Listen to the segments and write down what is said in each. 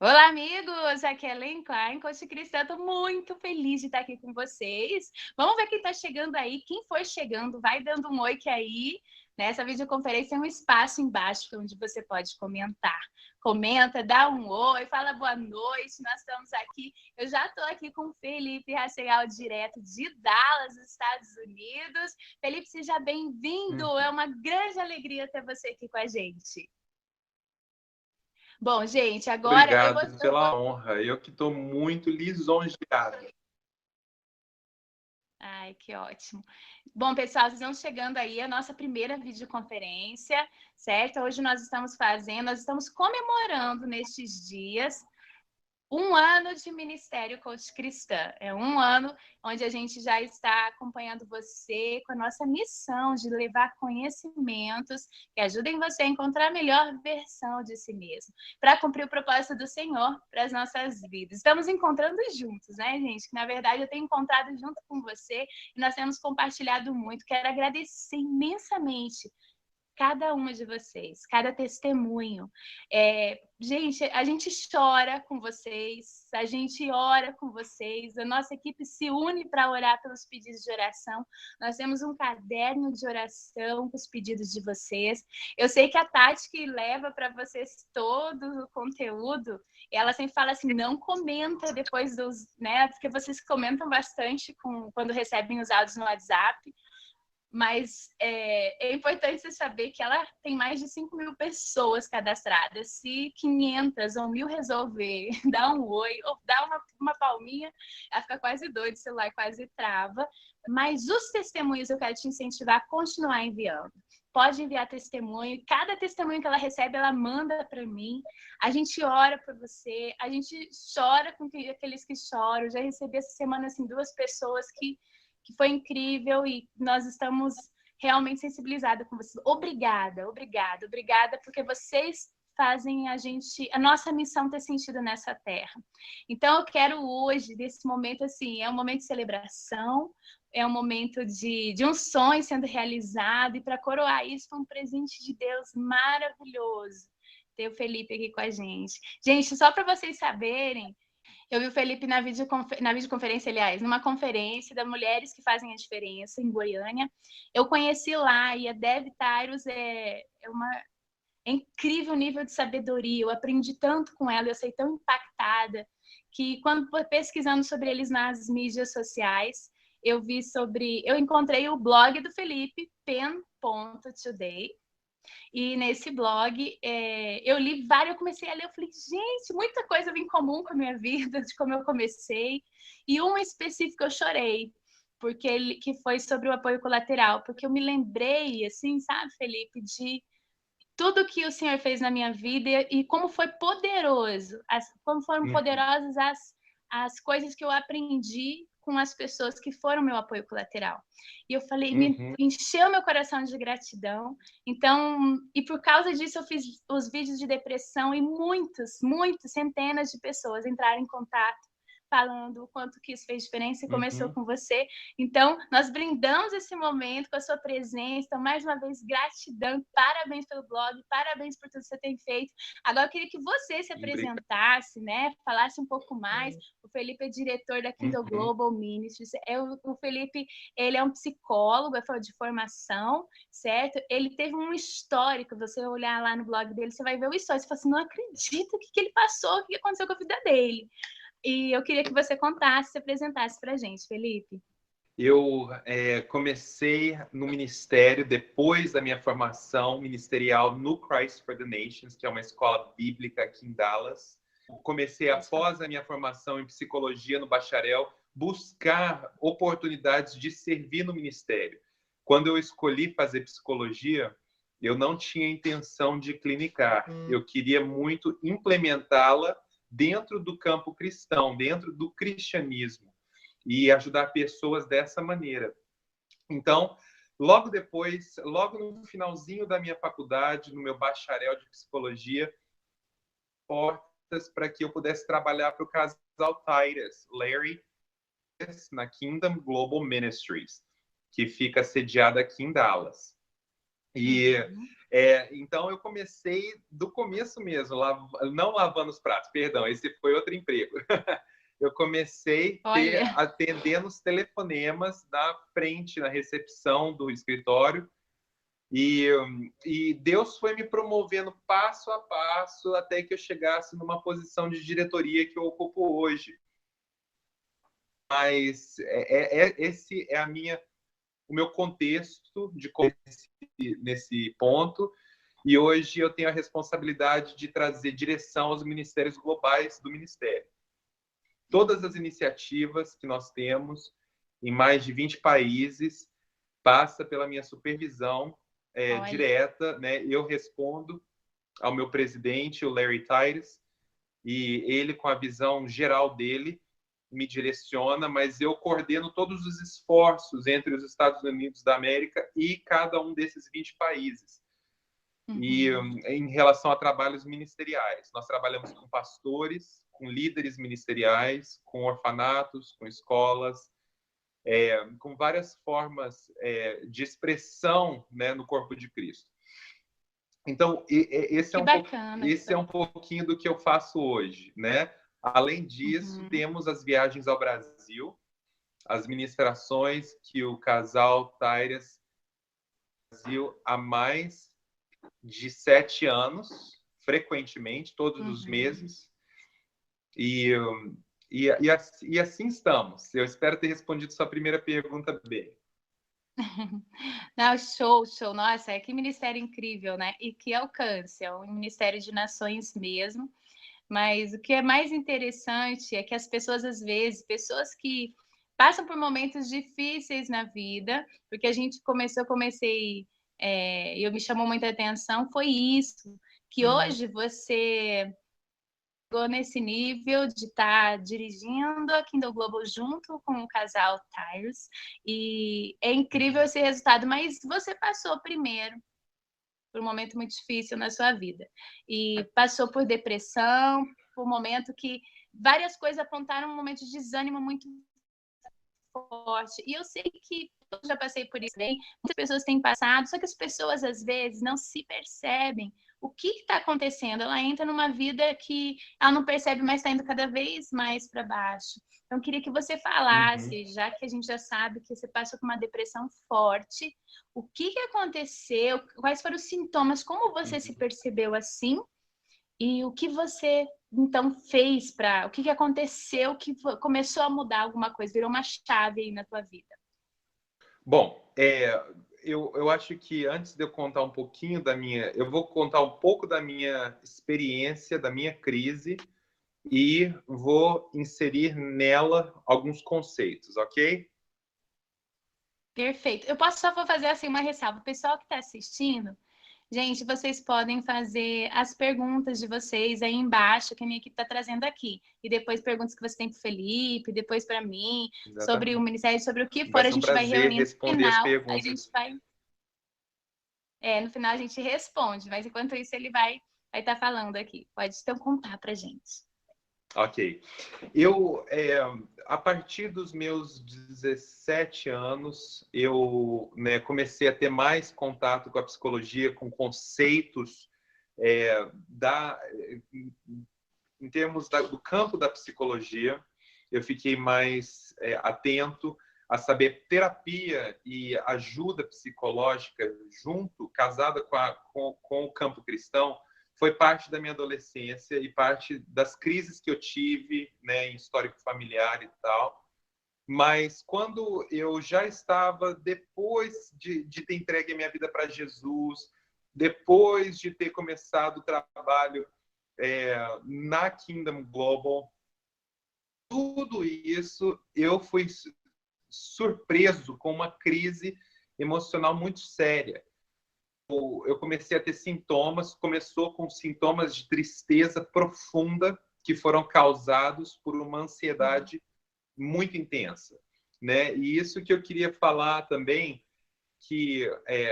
Olá, amigos! Aqui é Ellen Klein, coach cristã. Estou muito feliz de estar aqui com vocês. Vamos ver quem está chegando aí. Quem for chegando, vai dando um oi que aí. Nessa videoconferência tem um espaço embaixo onde você pode comentar. Comenta, dá um oi, fala boa noite. Nós estamos aqui. Eu já estou aqui com o Felipe Racegal, direto de Dallas, Estados Unidos. Felipe, seja bem-vindo. É uma grande alegria ter você aqui com a gente. Bom, gente, agora eu Obrigado vou pela honra. Eu que estou muito lisonjeado. Ai, que ótimo. Bom, pessoal, vocês vão chegando aí a nossa primeira videoconferência, certo? Hoje nós estamos comemorando nestes dias 1 ano de Ministério Coach Cristã. É 1 ano onde a gente já está acompanhando você com a nossa missão de levar conhecimentos que ajudem você a encontrar a melhor versão de si mesmo, para cumprir o propósito do Senhor para as nossas vidas. Estamos encontrando juntos, né, gente? Que, na verdade, eu tenho encontrado junto com você e nós temos compartilhado muito. Quero agradecer imensamente cada uma de vocês, cada testemunho. Gente, a gente chora com vocês, a gente ora com vocês, a nossa equipe se une para orar pelos pedidos de oração. Nós temos um caderno de oração com os pedidos de vocês. Eu sei que a Tati, que leva para vocês todo o conteúdo, ela sempre fala assim, não comenta depois dos, né? Porque vocês comentam bastante quando recebem os áudios no WhatsApp. Mas é importante você saber que ela tem mais de 5.000 pessoas cadastradas. Se 500 ou 1.000 resolver dar um oi ou dar uma palminha, ela fica quase doida, o celular quase trava. Mas os testemunhos eu quero te incentivar a continuar enviando. Pode enviar testemunho. Cada testemunho que ela recebe, ela manda para mim. A gente ora por você. A gente chora com aqueles que choram. Eu já recebi essa semana assim, 2 pessoas que foi incrível e nós estamos realmente sensibilizados com vocês. Obrigada, obrigada, obrigada, porque vocês fazem a nossa missão ter sentido nessa terra. Então, eu quero hoje, desse momento, assim, é um momento de celebração, é um momento de um sonho sendo realizado, e para coroar isso, foi um presente de Deus maravilhoso ter o Felipe aqui com a gente. Gente, só para vocês saberem, eu vi o Felipe na videoconferência, aliás, numa conferência da Mulheres que Fazem a Diferença, em Goiânia. Eu conheci lá, e a Dev Tyrus é incrível nível de sabedoria. Eu aprendi tanto com ela, eu saí tão impactada, que quando pesquisando sobre eles nas mídias sociais, eu encontrei o blog do Felipe, pen.today, e nesse blog, eu li vários, eu comecei a ler, eu falei, gente, muita coisa vem em comum com a minha vida, de como eu comecei. E um específico eu chorei, que foi sobre o apoio colateral, porque eu me lembrei, assim, sabe, Felipe, de tudo que o Senhor fez na minha vida e como foi poderoso, como foram poderosas as coisas que eu aprendi com as pessoas que foram meu apoio colateral. E eu falei, me encheu meu coração de gratidão. Então, e por causa disso eu fiz os vídeos de depressão e muitas, centenas de pessoas entraram em contato falando o quanto que isso fez diferença e começou com você. Então, nós brindamos esse momento com a sua presença. Então, mais uma vez, gratidão, parabéns pelo blog, parabéns por tudo que você tem feito. Agora, eu queria que você se apresentasse, né? Falasse um pouco mais. O Felipe é diretor da Kindle Global Ministries. O Felipe, ele é um psicólogo, é de formação, certo? Ele teve um histórico, você olhar lá no blog dele, você vai ver o histórico, você fala assim, não acredito o que ele passou, o que aconteceu com a vida dele. E eu queria que você contasse, se apresentasse para a gente, Felipe. Eu comecei no ministério depois da minha formação ministerial no Christ for the Nations, que é uma escola bíblica aqui em Dallas. Comecei, após a minha formação em psicologia no bacharel, buscar oportunidades de servir no ministério. Quando eu escolhi fazer psicologia, eu não tinha intenção de clinicar. Eu queria muito implementá-la dentro do campo cristão, dentro do cristianismo, e ajudar pessoas dessa maneira. Então, logo depois, logo no finalzinho da minha faculdade, no meu bacharel de psicologia, portas para que eu pudesse trabalhar para o casal Titus, Larry, na Kingdom Global Ministries, que fica sediada aqui em Dallas. E então eu comecei do começo mesmo, não lavando os pratos, perdão, esse foi outro emprego. Eu comecei atendendo os telefonemas na frente, na recepção do escritório, e Deus foi me promovendo passo a passo até que eu chegasse numa posição de diretoria que eu ocupo hoje. Mas esse é o meu contexto nesse ponto. E hoje eu tenho a responsabilidade de trazer direção aos ministérios globais do Ministério. Todas as iniciativas que nós temos em mais de 20 países passa pela minha supervisão direta, né? Eu respondo ao meu presidente, o Larry Titus, e ele, com a visão geral dele, me direciona, mas eu coordeno todos os esforços entre os Estados Unidos da América e cada um desses 20 países. E em relação a trabalhos ministeriais, nós trabalhamos com pastores, com líderes ministeriais, com orfanatos, com escolas, com várias formas de expressão, né, no corpo de Cristo. Então, esse é um pouquinho do que eu faço hoje, né? Além disso, temos as viagens ao Brasil, as ministrações que o casal Tyrus Brasil há mais de 7 anos, frequentemente, todos os meses. E assim estamos. Eu espero ter respondido sua primeira pergunta bem. Não, show. Nossa, que ministério incrível, né? E que alcance. É um ministério de nações mesmo. Mas o que é mais interessante é que as pessoas, às vezes, pessoas que passam por momentos difíceis na vida, porque eu me chamou muita atenção, foi isso, que hoje você chegou nesse nível de estar dirigindo a Kingdom Global junto com o casal Tyrus, e é incrível esse resultado, mas você passou primeiro por um momento muito difícil na sua vida, e passou por depressão, por um momento que várias coisas apontaram um momento de desânimo muito forte, e eu sei que eu já passei por isso bem, muitas pessoas têm passado, só que as pessoas às vezes não se percebem o que está acontecendo, ela entra numa vida que ela não percebe, mas está indo cada vez mais para baixo. Então, eu queria que você falasse, já que a gente já sabe que você passou por uma depressão forte, o que aconteceu, quais foram os sintomas, como você se percebeu assim, e o que você, então, fez o que aconteceu, que começou a mudar alguma coisa, virou uma chave aí na tua vida? Bom, eu acho que antes de eu contar um pouquinho eu vou contar um pouco da minha experiência, da minha crise, e vou inserir nela alguns conceitos, ok? Perfeito. Eu posso só fazer assim uma ressalva. O pessoal que está assistindo, gente, vocês podem fazer as perguntas de vocês aí embaixo, que a minha equipe está trazendo aqui. E depois perguntas que você tem para o Felipe, depois para mim, sobre o Ministério, sobre o que for, a gente vai reunir. No final, a gente vai... no final a gente responde, mas enquanto isso ele vai estar falando aqui. Pode então contar para a gente. Ok. A partir dos meus 17 anos, eu comecei a ter mais contato com a psicologia, com conceitos em termos do campo da psicologia. Eu fiquei mais atento a saber terapia e ajuda psicológica casada com o campo cristão. Foi parte da minha adolescência e parte das crises que eu tive, né, em histórico familiar e tal. Mas quando eu já estava, depois de ter entregue a minha vida para Jesus, depois de ter começado o trabalho na Kingdom Global, tudo isso eu fui surpreso com uma crise emocional muito séria. Eu comecei a ter começou com sintomas de tristeza profunda que foram causados por uma ansiedade muito intensa, né? E isso que eu queria falar também, que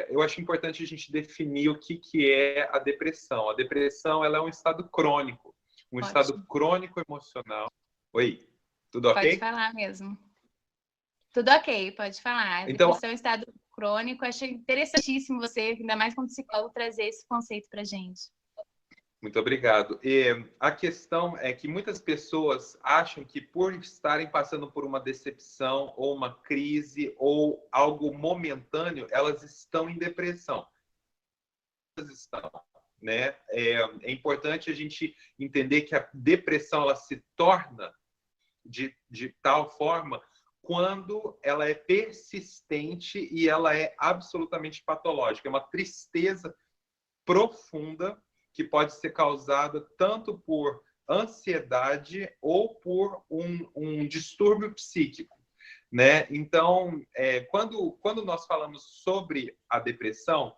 eu acho importante a gente definir o que é a depressão. A depressão, ela é um estado crônico, estado crônico emocional. Oi, tudo ok? Pode falar mesmo. Tudo ok, pode falar. A depressão é um estado crônico. Achei interessantíssimo você, ainda mais como psicólogo, trazer esse conceito para a gente. Muito obrigado. E a questão é que muitas pessoas acham que por estarem passando por uma decepção ou uma crise ou algo momentâneo, elas estão em depressão. Elas estão, né? É importante a gente entender que a depressão ela se torna de tal forma quando ela é persistente e ela é absolutamente patológica. É uma tristeza profunda que pode ser causada tanto por ansiedade ou por um distúrbio psíquico, né? Então, quando nós falamos sobre a depressão,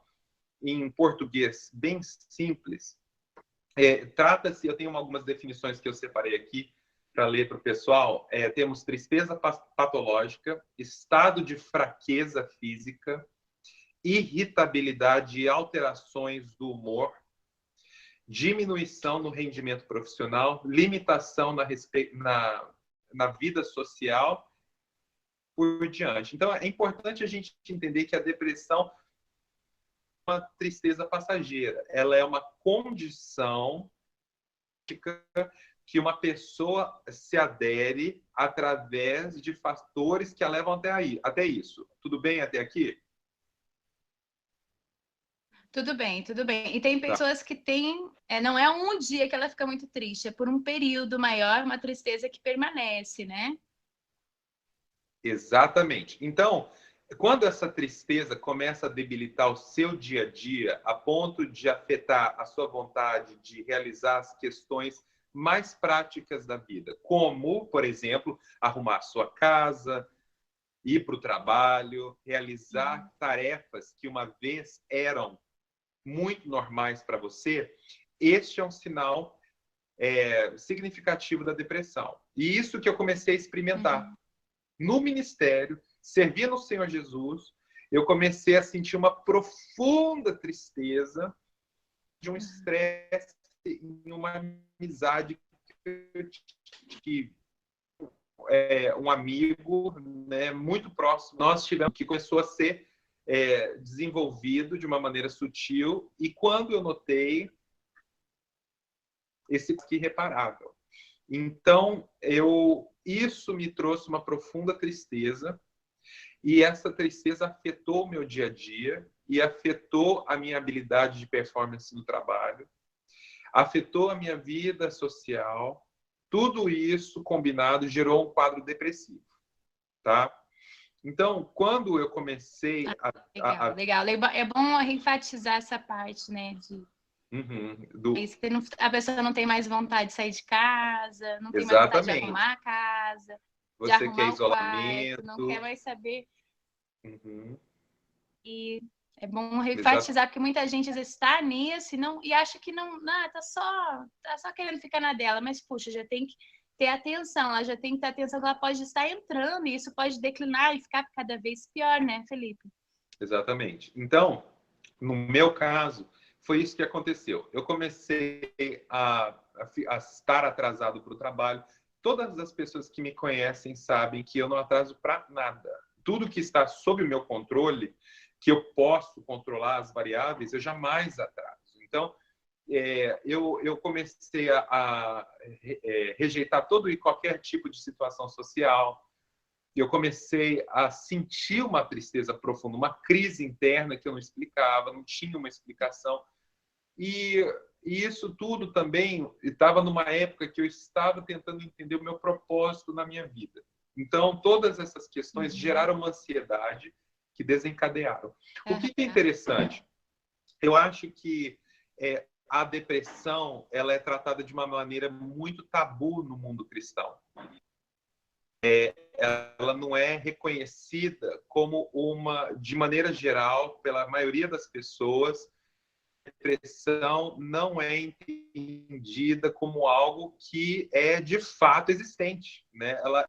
em português bem simples, trata-se, eu tenho algumas definições que eu separei aqui para ler para o pessoal. Temos tristeza patológica, estado de fraqueza física, irritabilidade e alterações do humor, diminuição no rendimento profissional, limitação na vida social, por diante. Então, é importante a gente entender que a depressão é uma tristeza passageira. Ela é uma condição que uma pessoa se adere através de fatores que a levam até isso. Tudo bem até aqui? Tudo bem, tudo bem. E tem pessoas que têm, não é um dia que ela fica muito triste, é por um período maior, uma tristeza que permanece, né? Exatamente. Então, quando essa tristeza começa a debilitar o seu dia a dia, a ponto de afetar a sua vontade de realizar as questões mais práticas da vida, como, por exemplo, arrumar sua casa, ir para o trabalho, realizar tarefas que uma vez eram muito normais para você, este é um sinal significativo da depressão. E isso que eu comecei a experimentar. No ministério, servindo o Senhor Jesus, eu comecei a sentir uma profunda tristeza de um estresse em uma amizade que eu tive. Um amigo, né, muito próximo, nós tivemos, que começou a ser desenvolvido de uma maneira sutil, e quando eu notei esse que irreparável. Então, isso me trouxe uma profunda tristeza, e essa tristeza afetou o meu dia a dia e afetou a minha habilidade de performance no trabalho, afetou a minha vida social. Tudo isso combinado gerou um quadro depressivo, tá? Então, quando eu comecei Legal. É bom enfatizar essa parte, né? A pessoa não tem mais vontade de sair de casa, não tem mais vontade de arrumar a casa, de arrumar o quarto, não quer mais saber. E é bom enfatizar, porque muita gente às vezes está nisso e acha que não, tá só querendo ficar na dela, mas puxa, já tem que ter atenção, ela já tem que ter atenção que ela pode estar entrando e isso pode declinar e ficar cada vez pior, né, Felipe? Exatamente. Então, no meu caso, foi isso que aconteceu. Eu comecei a estar atrasado para o trabalho. Todas as pessoas que me conhecem sabem que eu não atraso para nada. Tudo que está sob o meu controle, que eu posso controlar as variáveis, eu jamais atraso. Então, eu comecei a rejeitar todo e qualquer tipo de situação social. Eu comecei a sentir uma tristeza profunda, uma crise interna que eu não explicava, não tinha uma explicação. E isso tudo também estava numa época que eu estava tentando entender o meu propósito na minha vida. Então, todas essas questões geraram uma ansiedade que desencadearam. O que é interessante? Eu acho que a depressão ela é tratada de uma maneira muito tabu no mundo cristão. Ela não é reconhecida como de maneira geral, pela maioria das pessoas, a depressão não é entendida como algo que é de fato existente, né? Ela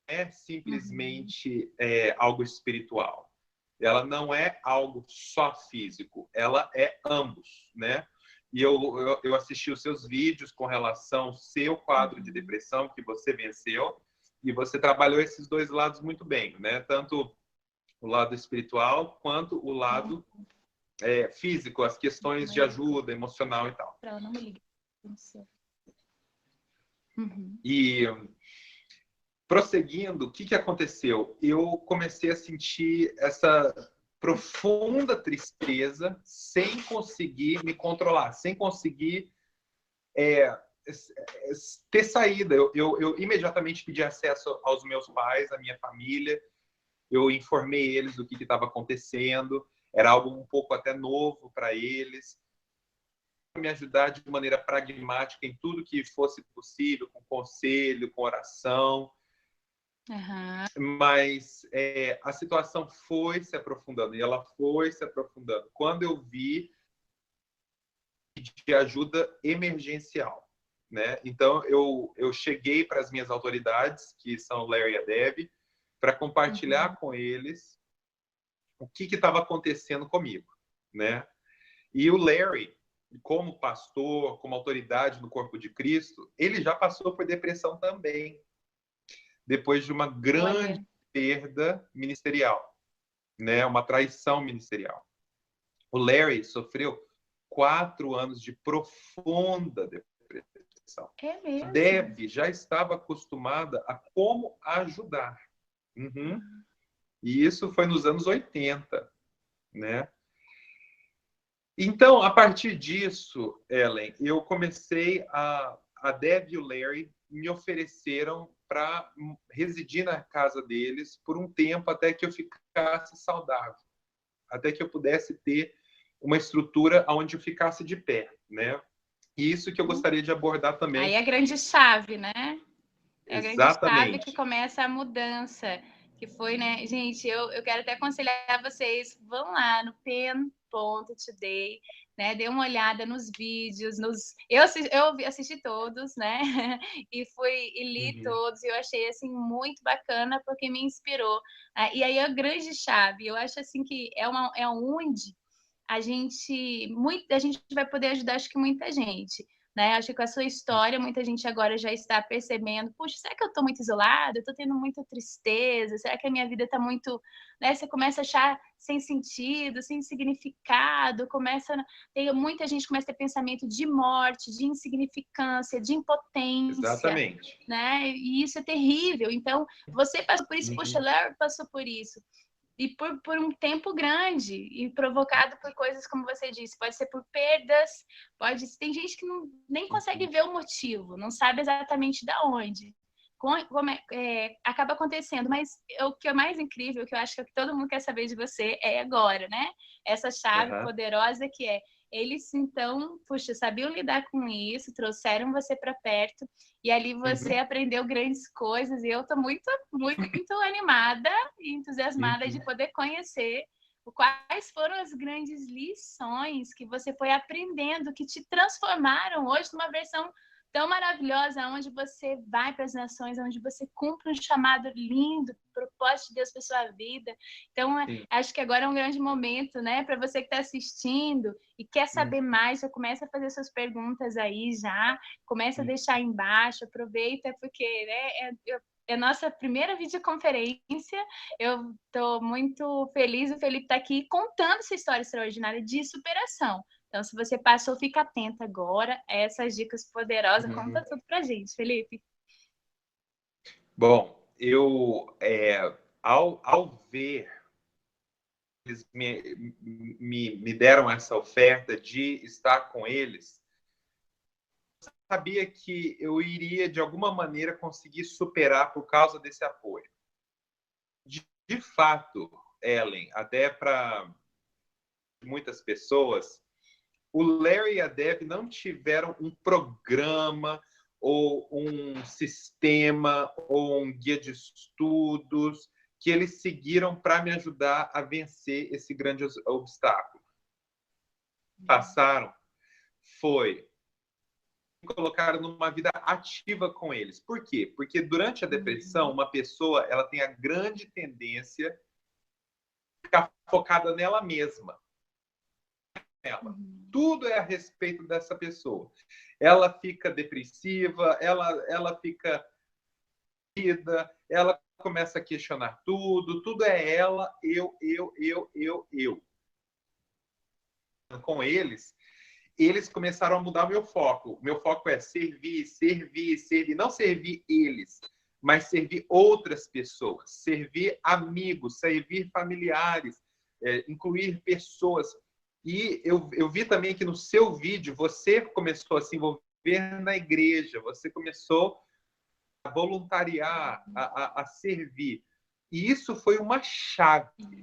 é simplesmente algo espiritual. Ela não é algo só físico, ela é ambos, né? E eu assisti os seus vídeos com relação ao seu quadro de depressão que você venceu, e você trabalhou esses dois lados muito bem, né? Tanto o lado espiritual, quanto o lado físico, as questões de ajuda emocional e tal. Ela não me liga. Uhum. E prosseguindo, o que aconteceu? Eu comecei a sentir essa profunda tristeza sem conseguir me controlar, sem conseguir ter saída. Eu imediatamente pedi acesso aos meus pais, à minha família. Eu informei eles do que estava acontecendo. Era algo um pouco até novo para eles. Me ajudar de maneira pragmática em tudo que fosse possível, com conselho, com oração. Uhum. Mas a situação foi se aprofundando, e ela foi se aprofundando. Quando eu vi de ajuda emergencial, né? Então, eu cheguei para as minhas autoridades, que são o Larry e a Debbie, para compartilhar com eles o que estava acontecendo comigo, né? E o Larry, como pastor, como autoridade no corpo de Cristo, ele já passou por depressão também, depois de uma grande perda ministerial, né? Uma traição ministerial. O Larry sofreu 4 anos de profunda depressão. É mesmo? Debbie já estava acostumada a como ajudar. Uhum. E isso foi nos anos 80, né? Então, a partir disso, Ellen, eu comecei a Debbie e o Larry me ofereceram para residir na casa deles por um tempo até que eu ficasse saudável, até que eu pudesse ter uma estrutura onde eu ficasse de pé, né? E isso que eu gostaria de abordar também. Aí é a grande chave, né? É a grande chave que começa a mudança, que foi, né? Gente, eu quero até aconselhar vocês, vão lá no pen.today, né? Dê uma olhada nos vídeos, eu assisti todos, né? E li todos, e eu achei, assim, muito bacana, porque me inspirou. E aí, a grande chave, eu acho, assim, que é onde a gente vai poder ajudar, acho que muita gente, né? Acho que com a sua história, muita gente agora já está percebendo, puxa, será que eu estou muito isolada? Eu estou tendo muita tristeza? Será que a minha vida está muito... Né? Você começa a achar sem sentido, sem significado, muita gente começa a ter pensamento de morte, de insignificância, de impotência. Exatamente. Né? E isso é terrível. Então, você passou por isso, puxa, Larry passou por isso. E por um tempo grande, e provocado por coisas, como você disse, pode ser por perdas, tem gente que nem consegue ver o motivo, não sabe exatamente de onde. Acaba acontecendo, mas o que é mais incrível, que eu acho que todo mundo quer saber de você é agora, né? Essa chave poderosa que é eles, então, puxa, sabiam lidar com isso, trouxeram você para perto, e ali você aprendeu grandes coisas, e eu estou muito, muito animada e entusiasmada de poder conhecer quais foram as grandes lições que você foi aprendendo, que te transformaram hoje numa versão tão maravilhosa, onde você vai para as nações, onde você cumpre um chamado lindo, propósito de Deus para sua vida. Então, acho que agora é um grande momento, né, para você que está assistindo e quer saber mais, já começa a fazer suas perguntas aí já, começa a deixar aí embaixo, aproveita, porque, né, é a nossa primeira videoconferência. Eu estou muito feliz, o Felipe está aqui contando essa história extraordinária de superação. Então, se você passou, fica atento agora a essas dicas poderosas. Conta tudo pra gente, Felipe. Bom, eu, ao ver, eles me deram essa oferta de estar com eles, eu sabia que eu iria, de alguma maneira, conseguir superar por causa desse apoio. De fato, Ellen, até para muitas pessoas, o Larry e a Debbie não tiveram um programa ou um sistema ou um guia de estudos que eles seguiram para me ajudar a vencer esse grande obstáculo. Passaram foi me colocar numa vida ativa com eles. Por quê? Porque durante a depressão, uma pessoa ela tem a grande tendência a ficar focada nela mesma. Tudo é a respeito dessa pessoa. Ela fica depressiva, ela fica ela começa a questionar tudo é ela, eu. Com eles começaram a mudar o meu foco. O meu foco é servir, não servir eles, mas servir outras pessoas, servir amigos, servir familiares, incluir pessoas. E eu vi também que no seu vídeo você começou a se envolver na igreja, você começou a voluntariar, a servir. E isso foi uma chave.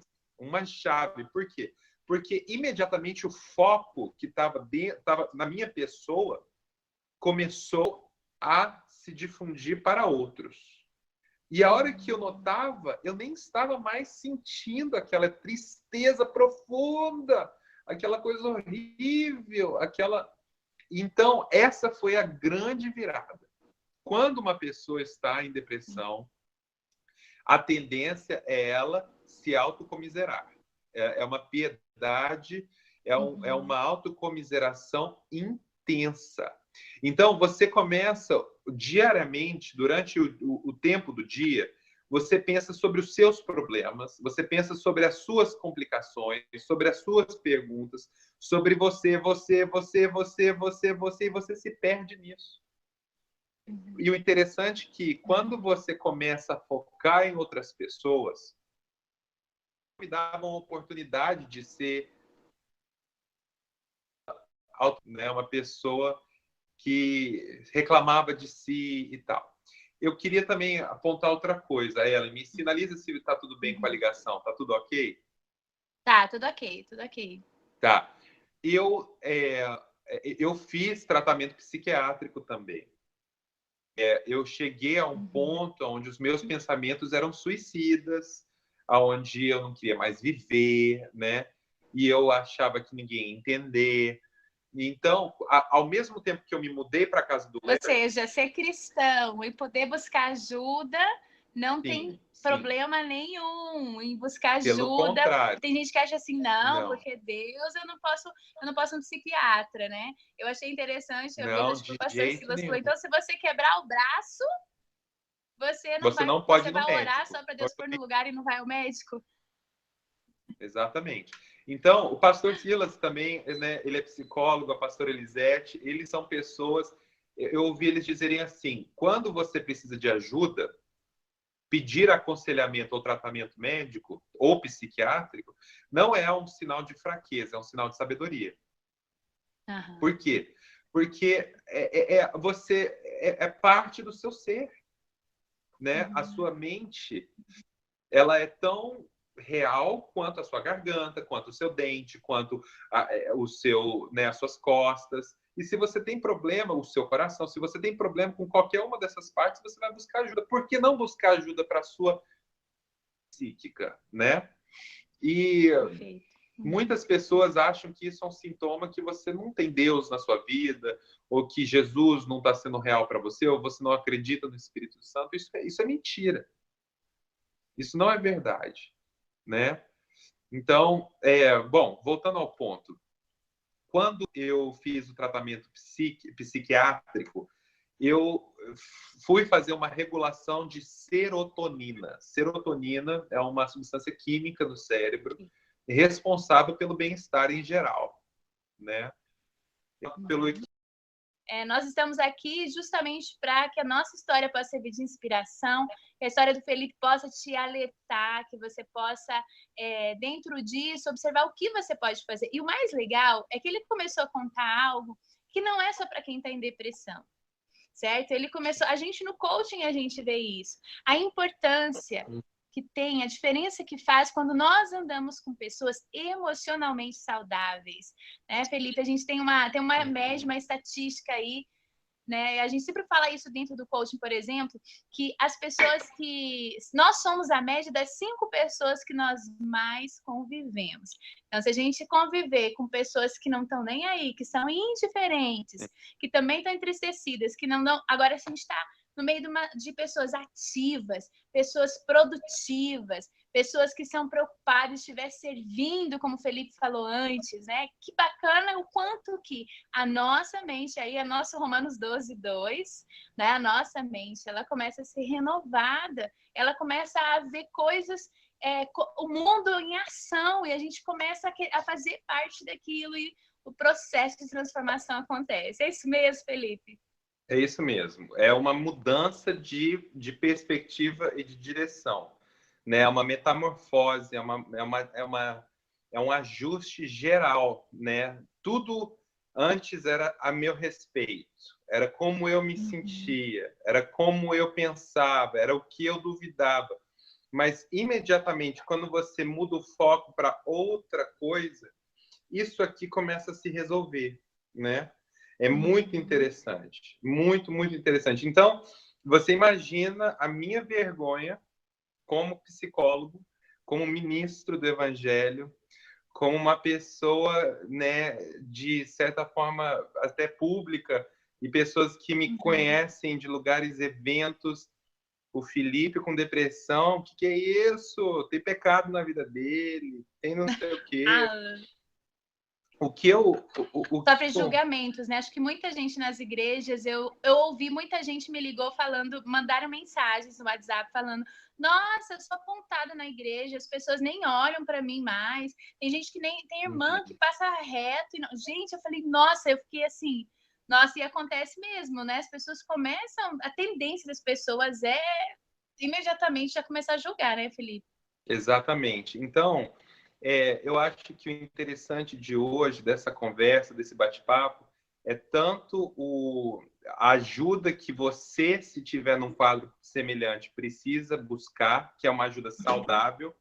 Por quê? Porque imediatamente o foco que estava na minha pessoa começou a se difundir para outros. E a hora que eu notava, eu nem estava mais sentindo aquela tristeza profunda, aquela coisa horrível, Então, essa foi a grande virada. Quando uma pessoa está em depressão, a tendência é ela se autocomiserar. É uma piedade, é uma autocomiseração intensa. Então, você começa diariamente, durante o tempo do dia, você pensa sobre os seus problemas, você pensa sobre as suas complicações, sobre as suas perguntas, sobre você, e você se perde nisso. E o interessante é que quando você começa a focar em outras pessoas, me dava uma oportunidade de ser uma pessoa que reclamava de si e tal. Eu queria também apontar outra coisa. Ellen, me sinaliza se está tudo bem com a ligação. Está tudo ok? Tá, tudo ok. Tá. Eu fiz tratamento psiquiátrico também. Eu cheguei a um ponto onde os meus pensamentos eram suicidas, onde eu não queria mais viver, né? E eu achava que ninguém ia entender. Então, ao mesmo tempo que eu me mudei para a casa do Léo... Ou seja, ser cristão e poder buscar ajuda não tem problema nenhum em buscar ajuda. Pelo contrário. Tem gente que acha assim, não, porque Deus, eu não posso um psiquiatra, né? Eu achei interessante, eu vejo o pastor Silas falou, então se você quebrar o braço, você vai orar só para Deus pôr no lugar e não vai ao médico? Exatamente. Então, o pastor Silas também, né, ele é psicólogo, a pastora Elisete, eles são pessoas, eu ouvi eles dizerem assim, quando você precisa de ajuda, pedir aconselhamento ou tratamento médico ou psiquiátrico não é um sinal de fraqueza, é um sinal de sabedoria. Uhum. Por quê? Porque você é parte do seu ser, né? A sua mente, ela é tão real quanto a sua garganta, quanto o seu dente, quanto as suas costas. E se você tem problema, o seu coração, se você tem problema com qualquer uma dessas partes, você vai buscar ajuda. Por que não buscar ajuda para a sua psíquica, né? E muitas pessoas acham que isso é um sintoma que você não tem Deus na sua vida, ou que Jesus não está sendo real para você, ou você não acredita no Espírito Santo. Isso é mentira. Isso não é verdade, né? Então, bom, voltando ao ponto. Quando eu fiz o tratamento psiquiátrico, eu fui fazer uma regulação de serotonina. Serotonina é uma substância química no cérebro responsável pelo bem-estar em geral, né? Nós estamos aqui justamente para que a nossa história possa servir de inspiração, que a história do Felipe possa te alertar, que você possa, dentro disso, observar o que você pode fazer. E o mais legal é que ele começou a contar algo que não é só para quem está em depressão, certo? Ele começou, a gente no coaching a gente vê isso, a importância que tem, a diferença que faz quando nós andamos com pessoas emocionalmente saudáveis, né, Felipe? A gente tem uma média, uma estatística aí, né? A gente sempre fala isso dentro do coaching, por exemplo, que as pessoas que... Nós somos a média das 5 pessoas que nós mais convivemos. Então, se a gente conviver com pessoas que não estão nem aí, que são indiferentes, que também estão entristecidas, que não dão... Agora, se a gente está no meio de pessoas ativas, pessoas produtivas, pessoas que são preocupadas, estiver servindo, como o Felipe falou antes, né? Que bacana o quanto que a nossa mente, aí a nossa Romanos 12:2, né? A nossa mente, ela começa a ser renovada, ela começa a ver coisas, o mundo em ação, e a gente começa a fazer parte daquilo, e o processo de transformação acontece. É isso mesmo, Felipe? É isso mesmo. É uma mudança de perspectiva e de direção, né? É uma metamorfose, é um ajuste geral, né? Tudo antes era a meu respeito, era como eu me sentia, era como eu pensava, era o que eu duvidava. Mas imediatamente, quando você muda o foco para outra coisa, isso aqui começa a se resolver, né? É muito interessante, muito, muito interessante. Então, você imagina a minha vergonha como psicólogo, como ministro do evangelho, como uma pessoa, né, de certa forma até pública, e pessoas que me conhecem de lugares, eventos. O Felipe com depressão, o que é isso? Tem pecado na vida dele, tem não sei o quê. O que eu. Sofre julgamentos, né? Acho que muita gente nas igrejas, eu ouvi muita gente me ligou falando, mandaram mensagens no WhatsApp falando: nossa, eu sou apontada na igreja, as pessoas nem olham para mim mais. Tem gente que nem tem irmã que passa reto. E não... Gente, eu falei, nossa, eu fiquei assim, nossa, e acontece mesmo, né? As pessoas começam, a tendência das pessoas é imediatamente já começar a julgar, né, Felipe? Exatamente. Então, eu acho que o interessante de hoje, dessa conversa, desse bate-papo, é tanto a ajuda que você, se tiver num quadro semelhante, precisa buscar, que é uma ajuda saudável,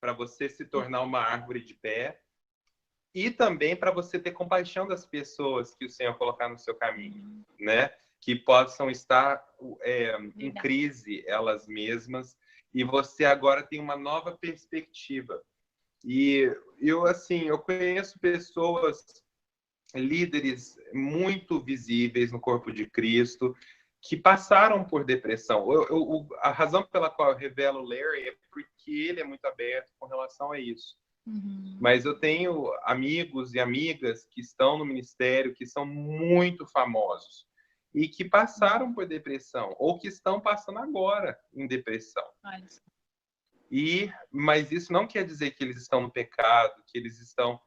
para você se tornar uma árvore de pé, e também para você ter compaixão das pessoas que o Senhor colocar no seu caminho, né? Que possam estar em crise elas mesmas, e você agora tem uma nova perspectiva. E eu conheço pessoas, líderes muito visíveis no corpo de Cristo, que passaram por depressão. A razão pela qual eu revelo o Larry é porque ele é muito aberto com relação a isso. Mas eu tenho amigos e amigas que estão no ministério, que são muito famosos e que passaram por depressão, ou que estão passando agora em depressão. Mas isso não quer dizer que eles estão no pecado, que eles estão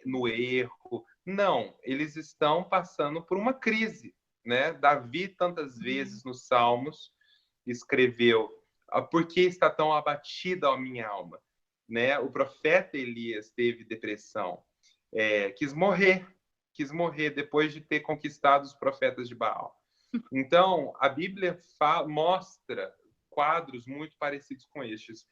no erro. Não, eles estão passando por uma crise, né? Davi, tantas vezes nos Salmos, escreveu: por que está tão abatida a minha alma? Né? O profeta Elias teve depressão, quis morrer depois de ter conquistado os profetas de Baal. Então, a Bíblia mostra quadros muito parecidos com estes.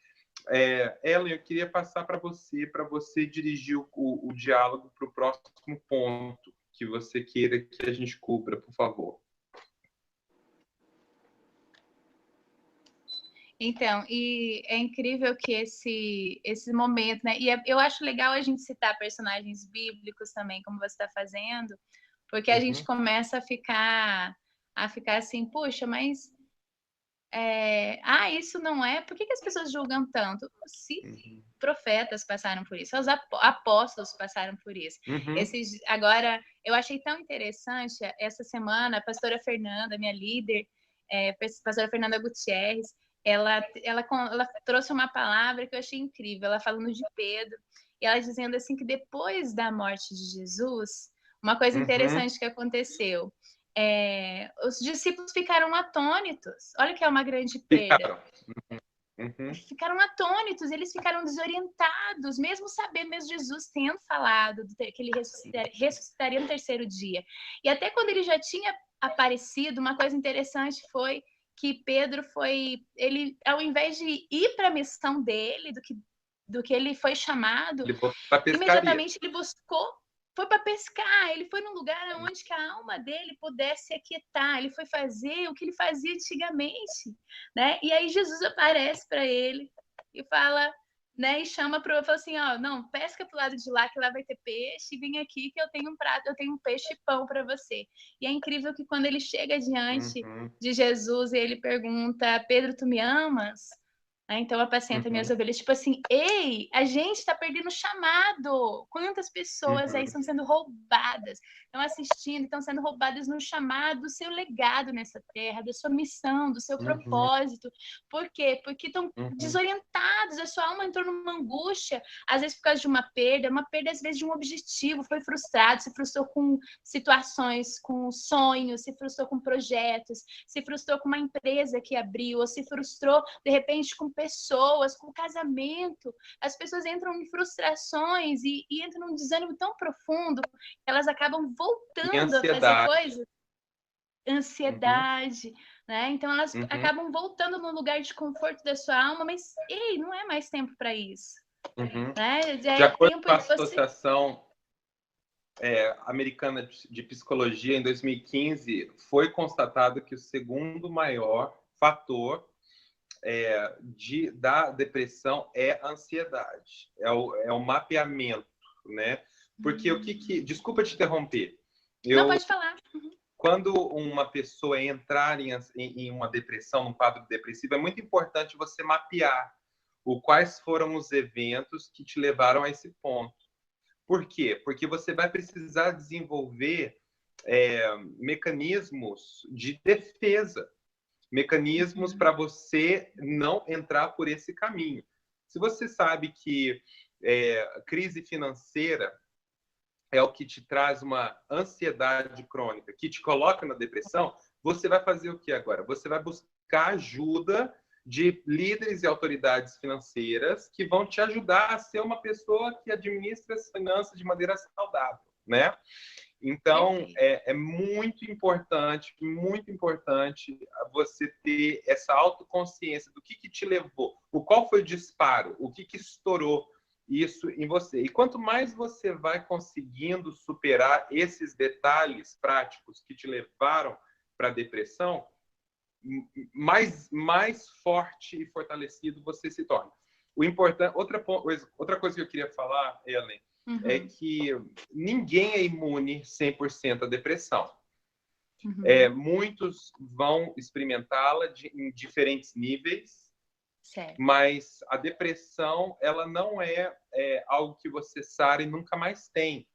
Ellen, eu queria passar para você dirigir o diálogo para o próximo ponto que você queira que a gente cubra, por favor. Então, e é incrível que esse momento, né? E eu acho legal a gente citar personagens bíblicos também, como você está fazendo, porque a gente começa a ficar assim, puxa, mas isso não é? Por que as pessoas julgam tanto? Se profetas passaram por isso, os apóstolos passaram por isso. Agora, eu achei tão interessante, essa semana, a pastora Fernanda, minha líder, pastora Fernanda Gutierrez, ela trouxe uma palavra que eu achei incrível, ela falando de Pedro, e ela dizendo assim que depois da morte de Jesus, uma coisa interessante que aconteceu, os discípulos ficaram atônitos. Olha que é uma grande perda. Ficaram atônitos, eles ficaram desorientados, mesmo sabendo, mesmo Jesus tendo falado que ele ressuscitaria no terceiro dia. E até quando ele já tinha aparecido, uma coisa interessante foi que Pedro ele, ao invés de ir para a missão dele, do que ele foi chamado, imediatamente ele foi para pescar, ele foi num lugar onde que a alma dele pudesse aquietar, ele foi fazer o que ele fazia antigamente, né? E aí Jesus aparece para ele e fala, né? E chama para fala assim, ó, não, pesca pro lado de lá que lá vai ter peixe, e vem aqui que eu tenho um prato, eu tenho um peixe e pão para você. E é incrível que quando ele chega diante de Jesus e ele pergunta, Pedro, tu me amas? Então apacenta minhas ovelhas. Tipo assim, ei, a gente está perdendo o chamado. Quantas pessoas aí estão sendo roubadas, estão assistindo, estão sendo roubadas no chamado do seu legado nessa terra, da sua missão, do seu propósito. Por quê? Porque estão desorientados, a sua alma entrou numa angústia, às vezes por causa de uma perda às vezes de um objetivo, foi frustrado, se frustrou com situações, com sonhos, se frustrou com projetos, se frustrou com uma empresa que abriu, ou se frustrou, de repente, com pessoas, com casamento. As pessoas entram em frustrações e entram num desânimo tão profundo que elas acabam voltando a fazer coisas. Ansiedade, né? Então elas acabam voltando no lugar de conforto da sua alma, mas ei, não é mais tempo para isso. Né? De acordo com a Associação Americana de Psicologia, em 2015, foi constatado que o segundo maior fator da depressão é a ansiedade, é o mapeamento, né? Porque desculpa te interromper. Não, pode falar. Quando uma pessoa entrar em uma depressão, num quadro depressivo, é muito importante você mapear quais foram os eventos que te levaram a esse ponto. Por quê? Porque você vai precisar desenvolver mecanismos de defesa, mecanismos para você não entrar por esse caminho. Se você sabe que crise financeira é o que te traz uma ansiedade crônica, que te coloca na depressão, você vai fazer o que agora? Você vai buscar ajuda de líderes e autoridades financeiras que vão te ajudar a ser uma pessoa que administra as finanças de maneira saudável, né? Então, é muito importante você ter essa autoconsciência do que te levou, qual foi o disparo, o que estourou isso em você. E quanto mais você vai conseguindo superar esses detalhes práticos que te levaram para a depressão, mais forte e fortalecido você se torna. Outra coisa que eu queria falar, Ellen, é que ninguém é imune 100% à depressão. Muitos vão experimentá-la em diferentes níveis, certo. Mas a depressão, ela não é algo que você sara e nunca mais tem.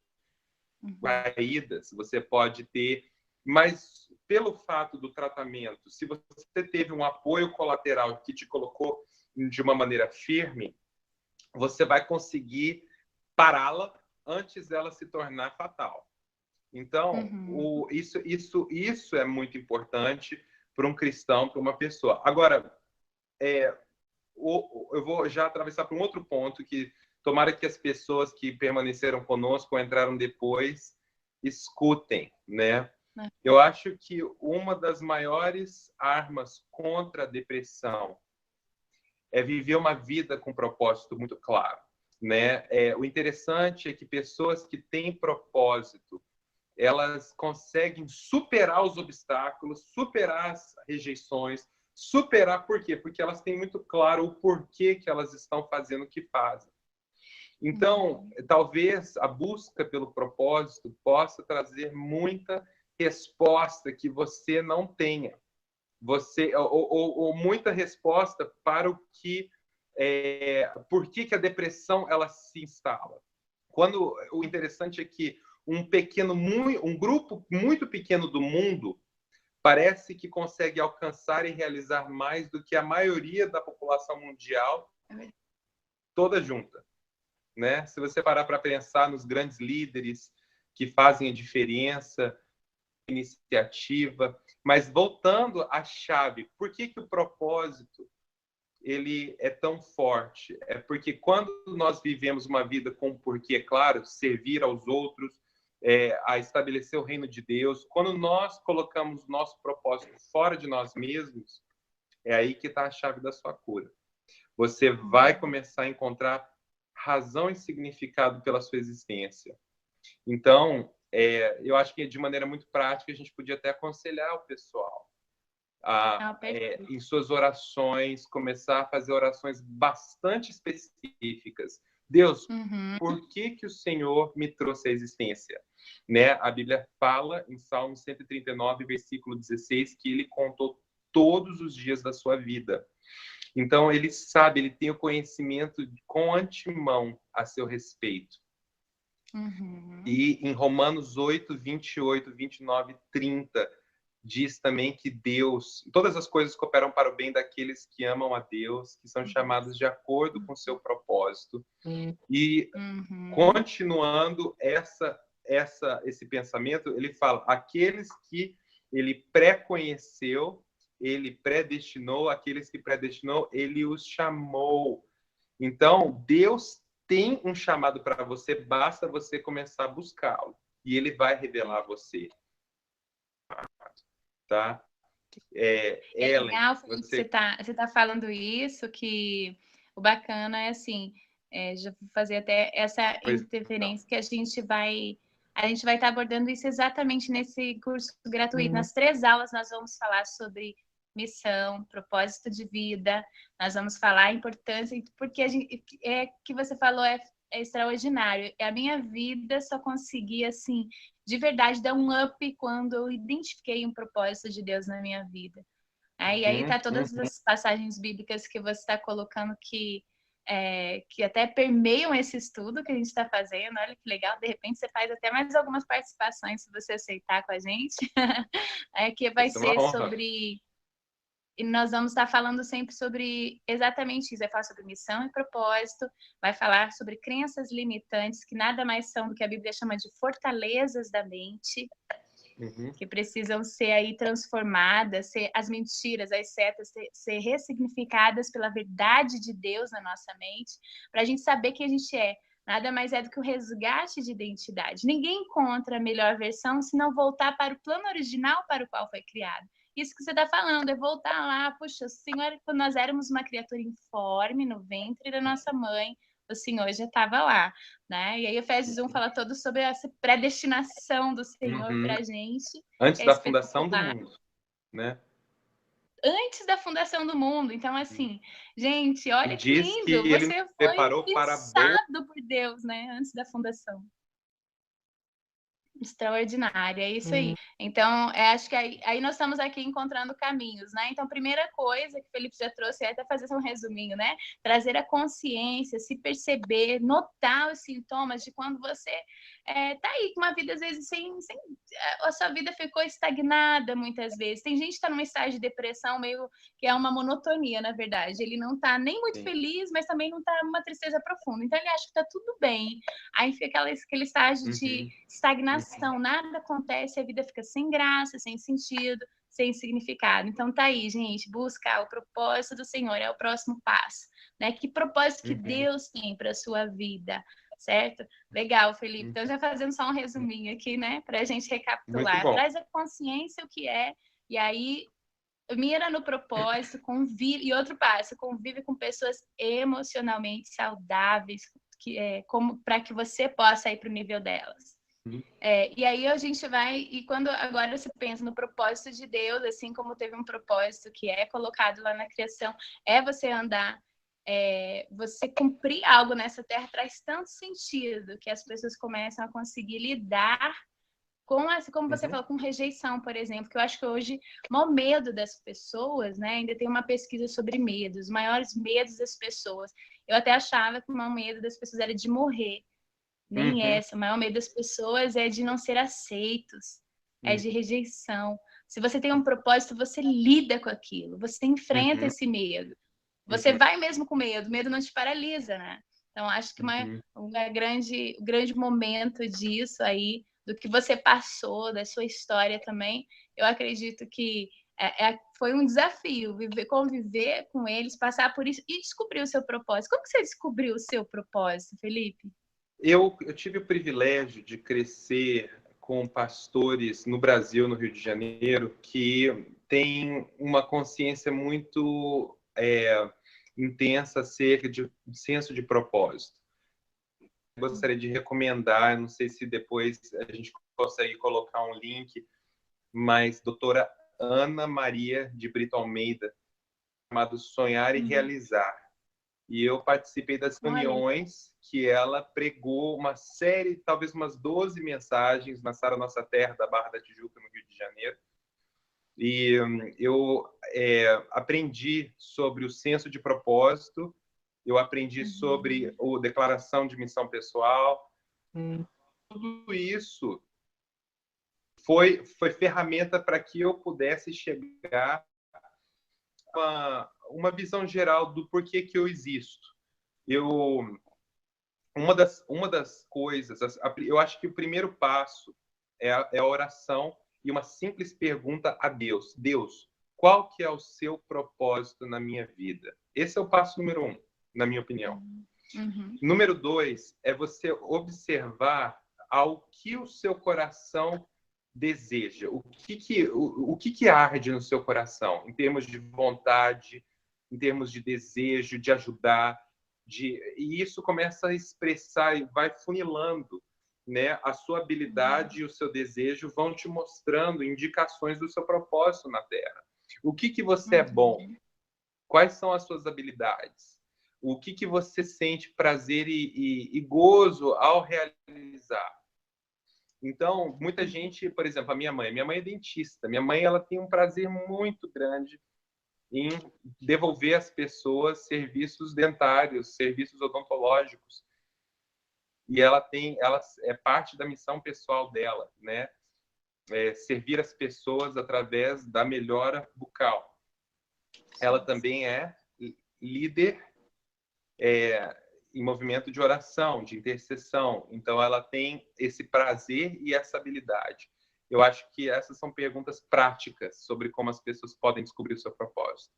Caídas você pode ter, mas pelo fato do tratamento, se você teve um apoio colateral que te colocou de uma maneira firme, você vai conseguir pará-la antes dela se tornar fatal. Então, isso é muito importante para um cristão, para uma pessoa. Agora, eu vou já atravessar para um outro ponto que tomara que as pessoas que permaneceram conosco ou entraram depois escutem, né? Eu acho que uma das maiores armas contra a depressão é viver uma vida com propósito muito claro, né? O interessante é que pessoas que têm propósito, elas conseguem superar os obstáculos, superar as rejeições, superar por quê? Porque elas têm muito claro o porquê que elas estão fazendo o que fazem. Então, talvez a busca pelo propósito possa trazer muita resposta que você não tenha. Ou muita resposta para por que a depressão ela se instala. O interessante é que um grupo muito pequeno do mundo parece que consegue alcançar e realizar mais do que a maioria da população mundial toda junta, né? Se você parar para pensar nos grandes líderes que fazem a diferença, iniciativa, mas voltando à chave, por que o propósito ele é tão forte? É porque quando nós vivemos uma vida com um porquê, claro, servir aos outros, a estabelecer o reino de Deus, quando nós colocamos o nosso propósito fora de nós mesmos, é aí que está a chave da sua cura. Você vai começar a encontrar razão e significado pela sua existência. Então, eu acho que de maneira muito prática a gente podia até aconselhar o pessoal em suas orações, começar a fazer orações bastante específicas. Deus, por que o Senhor me trouxe à existência? Né? A Bíblia fala em Salmo 139, versículo 16, que ele contou todos os dias da sua vida. Então, ele sabe, ele tem o conhecimento com antemão a seu respeito. E em Romanos 8, 28, 29 e 30, diz também que Deus, todas as coisas cooperam para o bem daqueles que amam a Deus, que são chamados de acordo com seu propósito. E continuando esse pensamento, ele fala, aqueles que ele pré-conheceu, ele predestinou, aqueles que predestinou, ele os chamou. Então, Deus tem um chamado para você, basta você começar a buscá-lo. E ele vai revelar a você. Tá? Ellen, legal, você tá falando isso, que o bacana é assim, já vou fazer até essa interferência que a gente vai estar abordando isso exatamente nesse curso gratuito. Nas 3 aulas nós vamos falar sobre missão, propósito de vida, nós vamos falar a importância, porque que você falou é extraordinário. A minha vida só conseguia, assim, de verdade, dar um up quando eu identifiquei um propósito de Deus na minha vida. E aí tá todas as passagens bíblicas que você está colocando que até permeiam esse estudo que a gente está fazendo. Olha que legal, de repente você faz até mais algumas participações, se você aceitar com a gente, que vai ser sobre... E nós vamos estar falando sempre sobre exatamente isso. Vai falar sobre missão e propósito, vai falar sobre crenças limitantes, que nada mais são do que a Bíblia chama de fortalezas da mente, que precisam ser aí transformadas, as mentiras, as setas, ser ressignificadas pela verdade de Deus na nossa mente, para a gente saber quem a gente é. Nada mais é do que o resgate de identidade. Ninguém encontra a melhor versão se não voltar para o plano original para o qual foi criado. Isso que você está falando, é voltar lá, puxa, Senhor, quando nós éramos uma criatura informe no ventre da nossa mãe, o Senhor já estava lá, né? E aí Efésios 1 fala todo sobre essa predestinação do Senhor para a gente. Antes da fundação do mundo, né? Antes da fundação do mundo. Então, assim, gente, olha que lindo. Que ele você preparou foi pensado por Deus, né? Antes da fundação. Extraordinária, é isso aí. Então, acho que aí nós estamos aqui encontrando caminhos, né? Então, primeira coisa que o Felipe já trouxe é até fazer um resuminho, né? Trazer a consciência, se perceber, notar os sintomas de quando você tá aí com uma vida, às vezes, a sua vida ficou estagnada muitas vezes. Tem gente que está num estágio de depressão meio que é uma monotonia, na verdade. Ele não está nem muito feliz, mas também não está numa tristeza profunda. Então, ele acha que está tudo bem. Aí fica aquele estágio de estagnação, nada acontece, a vida fica sem graça, sem sentido, sem significado. Então tá aí, gente, buscar o propósito do Senhor é o próximo passo, né? Que propósito que Deus tem para a sua vida, certo? Legal, Felipe. Então já fazendo só um resuminho aqui, né, para a gente recapitular. Traz a consciência o que é, e aí mira no propósito, convive, e outro passo, convive com pessoas emocionalmente saudáveis, para que você possa ir para o nível delas. E aí a gente vai, e quando agora você pensa no propósito de Deus, assim como teve um propósito que é colocado lá na criação, você andar, você cumprir algo nessa terra traz tanto sentido que as pessoas começam a conseguir lidar com essa, como você falou, com rejeição, por exemplo, que eu acho que hoje o maior medo das pessoas, né? Ainda tem uma pesquisa sobre medos, os maiores medos das pessoas. Eu até achava que o maior medo das pessoas era de morrer. Nem essa. O maior medo das pessoas é de não ser aceitos, é de rejeição. Se você tem um propósito, você lida com aquilo, você enfrenta esse medo. Você vai mesmo com medo, o medo não te paralisa, né? Então, acho que um grande momento disso aí, do que você passou, da sua história também, eu acredito que foi um desafio, conviver com eles, passar por isso e descobrir o seu propósito. Como que você descobriu o seu propósito, Felipe? Eu tive o privilégio de crescer com pastores no Brasil, no Rio de Janeiro, que têm uma consciência muito intensa acerca de um senso de propósito. Gostaria de recomendar, não sei se depois a gente consegue colocar um link, mas doutora Ana Maria de Brito Almeida, chamado Sonhar e Realizar. E eu participei das reuniões que ela pregou uma série, talvez umas 12 mensagens na Sara Nossa Terra, da Barra da Tijuca, no Rio de Janeiro. E eu aprendi sobre o senso de propósito, eu aprendi sobre a declaração de missão pessoal. Tudo isso foi ferramenta para que eu pudesse chegar a uma visão geral do porquê que eu existo. Uma das coisas, eu acho que o primeiro passo é a oração e uma simples pergunta a Deus. Deus, qual que é o seu propósito na minha vida? Esse é o passo número 1, na minha opinião. Número 2 é você observar ao que o seu coração deseja. O que arde no seu coração, em termos de vontade, em termos de desejo, de ajudar, e isso começa a expressar e vai funilando, né? A sua habilidade e o seu desejo vão te mostrando indicações do seu propósito na Terra. O que você é bom? Quais são as suas habilidades? O que você sente prazer e gozo ao realizar? Então, muita gente, por exemplo, a minha mãe é dentista. Minha mãe, ela tem um prazer muito grande em devolver às pessoas serviços dentários, serviços odontológicos. E ela é parte da missão pessoal dela, né? Servir as pessoas através da melhora bucal. Ela também é líder em movimento de oração, de intercessão. Então, ela tem esse prazer e essa habilidade. Eu acho que essas são perguntas práticas sobre como as pessoas podem descobrir o seu propósito.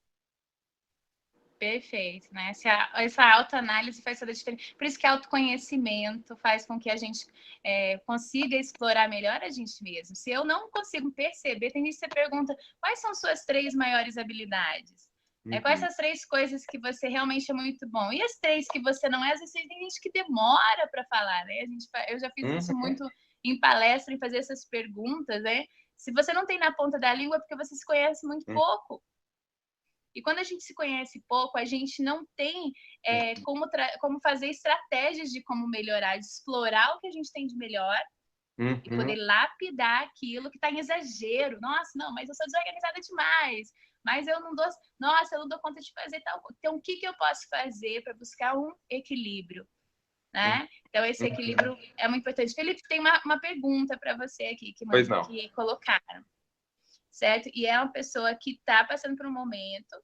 Perfeito, né? Essa autoanálise faz toda a diferença. Por isso que autoconhecimento faz com que a gente consiga explorar melhor a gente mesmo. Se eu não consigo perceber, tem gente que você pergunta, quais são suas 3 maiores habilidades? Quais são as 3 coisas que você realmente é muito bom? E as 3 que você não é? Às vezes tem gente que demora para falar, né? Eu já fiz isso muito em palestra, em fazer essas perguntas, né? Se você não tem na ponta da língua, é porque você se conhece muito pouco. E quando a gente se conhece pouco, a gente não tem como fazer estratégias de como melhorar, de explorar o que a gente tem de melhor e poder lapidar aquilo que está em exagero. Nossa, não, mas eu sou desorganizada demais. Mas eu não dou conta de fazer tal coisa. Então, o que eu posso fazer para buscar um equilíbrio? Né? Então, esse equilíbrio é muito importante. Felipe, tem uma pergunta para você aqui que colocaram. Certo? E é uma pessoa que está passando por um momento,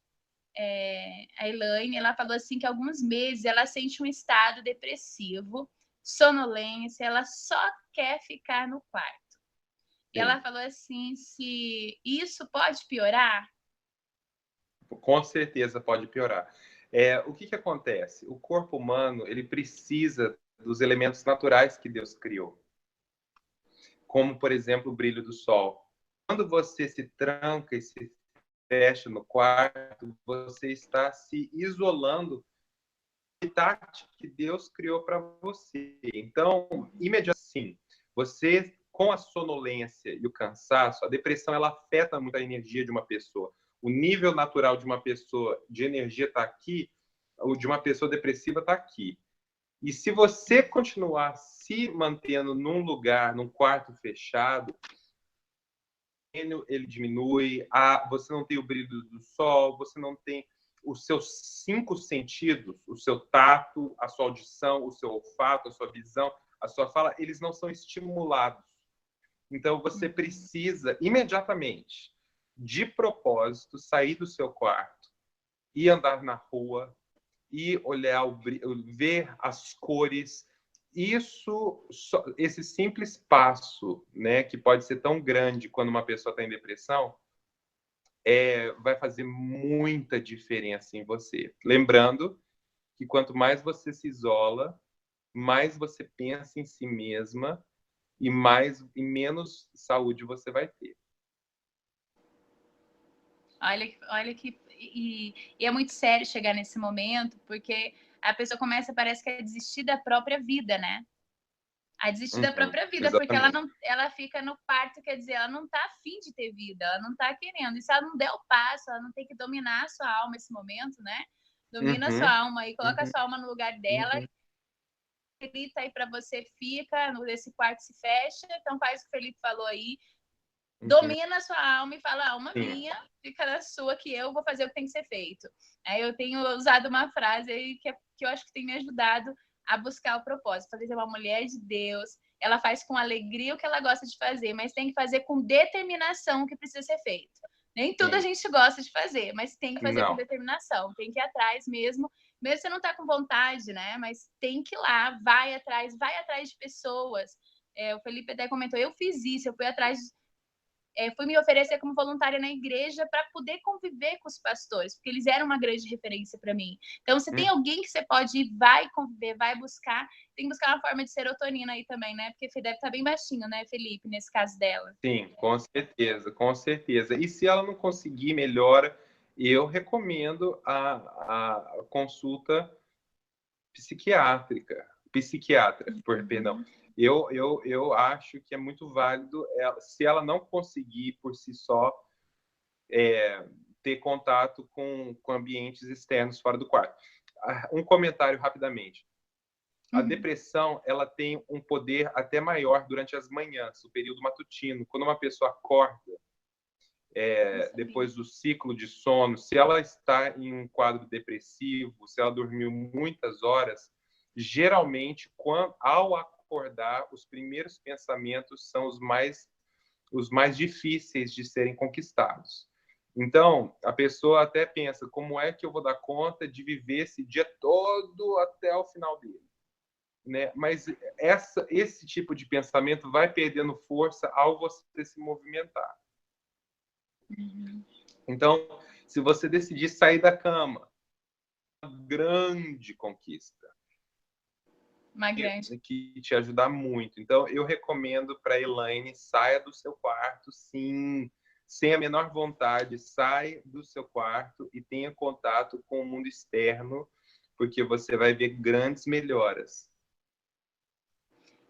a Elaine, ela falou assim que há alguns meses ela sente um estado depressivo, sonolência, ela só quer ficar no quarto. E ela falou assim, se isso pode piorar? Com certeza pode piorar. O que acontece? O corpo humano, ele precisa dos elementos naturais que Deus criou. Como, por exemplo, o brilho do sol. Quando você se tranca e se fecha no quarto, você está se isolando do habitat que Deus criou para você. Então, imediatamente, você, com a sonolência e o cansaço, a depressão ela afeta muito a energia de uma pessoa. O nível natural de uma pessoa de energia está aqui, o de uma pessoa depressiva está aqui. E se você continuar se mantendo num lugar, num quarto fechado, ele diminui, você não tem o brilho do sol, você não tem os seus 5 sentidos, o seu tato, a sua audição, o seu olfato, a sua visão, a sua fala, eles não são estimulados. Então, você precisa, imediatamente, de propósito, sair do seu quarto e andar na rua e olhar, ver as cores. Esse simples passo, né, que pode ser tão grande quando uma pessoa está em depressão, vai fazer muita diferença em você. Lembrando que quanto mais você se isola, mais você pensa em si mesma e menos saúde você vai ter. Olha que e é muito sério chegar nesse momento, porque a pessoa parece que a desistir da própria vida, né? a desistir da própria vida, porque ela fica no parto, quer dizer, ela não tá afim de ter vida, ela não tá querendo. E se ela não der o passo, ela não tem que dominar a sua alma nesse momento, né? Domina a sua alma e coloca a sua alma no lugar dela. Felipe aí para você, fica, nesse quarto se fecha, então faz o que o Felipe falou aí, domina a sua alma e fala, alma minha, fica na sua, que eu vou fazer o que tem que ser feito. Aí eu tenho usado uma frase aí que eu acho que tem me ajudado a buscar o propósito. Fazer uma mulher de Deus, ela faz com alegria o que ela gosta de fazer, mas tem que fazer com determinação o que precisa ser feito. Nem tudo a gente gosta de fazer, mas tem que fazer com determinação, tem que ir atrás mesmo se você não tá com vontade, né? Mas tem que ir lá, vai atrás de pessoas. O Felipe até comentou, eu fiz isso, eu fui atrás fui me oferecer como voluntária na igreja para poder conviver com os pastores, porque eles eram uma grande referência para mim. Então, se tem alguém que você pode ir, vai conviver, vai buscar, tem que buscar uma forma de serotonina aí também, né? Porque deve estar bem baixinho, né, Felipe, nesse caso dela. Sim, com certeza, com certeza. E se ela não conseguir melhora, eu recomendo a consulta psiquiatra, perdão. Eu acho que é muito válido, se ela não conseguir por si só ter contato com ambientes externos fora do quarto. Um comentário rapidamente. A depressão, ela tem um poder até maior durante as manhãs, o período matutino. Quando uma pessoa acorda, depois do ciclo de sono, se ela está em um quadro depressivo, se ela dormiu muitas horas, geralmente, ao acordar, os primeiros pensamentos são os mais difíceis de serem conquistados. Então, a pessoa até pensa, como é que eu vou dar conta de viver esse dia todo até o final dele? Né? Mas esse tipo de pensamento vai perdendo força ao você se movimentar. Então, se você decidir sair da cama, uma grande conquista. Uma grande. Que te ajudar muito. Então, eu recomendo para a Elaine, saia do seu quarto, sim, sem a menor vontade, sai do seu quarto e tenha contato com o mundo externo, porque você vai ver grandes melhoras.